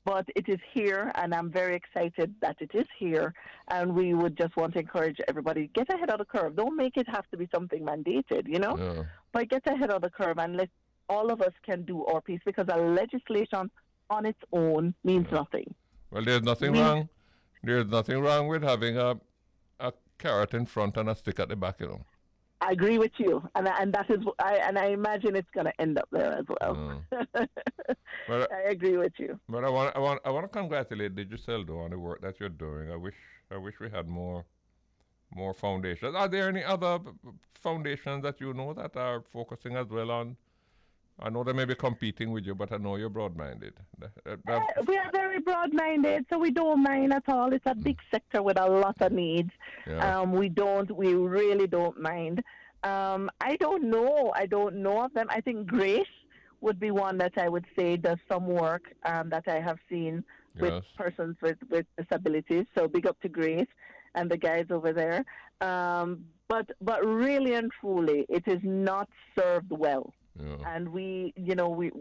but it is here, and I'm very excited that it is here, and we would just want to encourage everybody, get ahead of the curve. Don't make it have to be something mandated, you know? But get ahead of the curve and let all of us can do our piece, because a legislation on its own means nothing. Well, there's nothing wrong. There's nothing wrong with having a carrot in front and a stick at the back, you know. I agree with you, and that is, I imagine it's going to end up there as well. Well, I agree with you. But I want to congratulate Digicel though on the work that you're doing. I wish we had more foundations. Are there any other foundations that you know that are focusing as well on? I know they may be competing with you, but I know you're broad-minded. We are very broad-minded, so we don't mind at all. It's a big sector with a lot of needs. We really don't mind. I don't know. I don't know of them. I think Grace would be one that I would say does some work that I have seen with persons with disabilities. So big up to Grace and the guys over there. But really and truly, it is not served well. Yeah. And we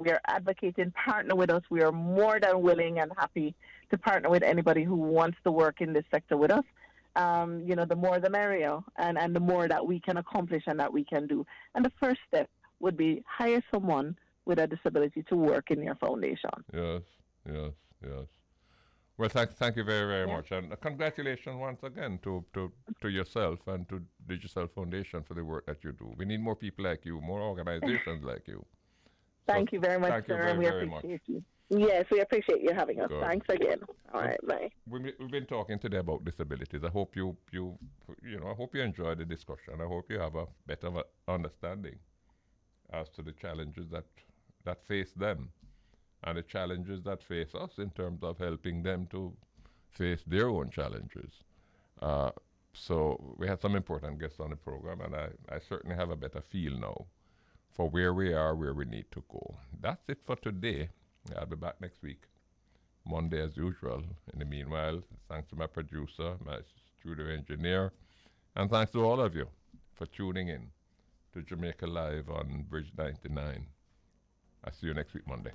are advocating, partner with us. We are more than willing and happy to partner with anybody who wants to work in this sector with us. The more the merrier, and the more that we can accomplish and that we can do. And the first step would be hire someone with a disability to work in your foundation. Yes. Well, thank you very, very much. And congratulations once again to yourself and to Digicel Foundation for the work that you do. We need more people like you, more organizations like you. Thank you very much, sir. We appreciate you. Yes, we appreciate you having us. Good. Thanks again. All right, bye. We've been talking today about disabilities. I hope you enjoy the discussion. I hope you have a better understanding as to the challenges that face them and the challenges that face us in terms of helping them to face their own challenges. So we had some important guests on the program, and I certainly have a better feel now for where we are, where we need to go. That's it for today. I'll be back next week, Monday as usual. In the meanwhile, thanks to my producer, my studio engineer, and thanks to all of you for tuning in to Jamaica Live on Bridge 99. I'll see you next week, Monday.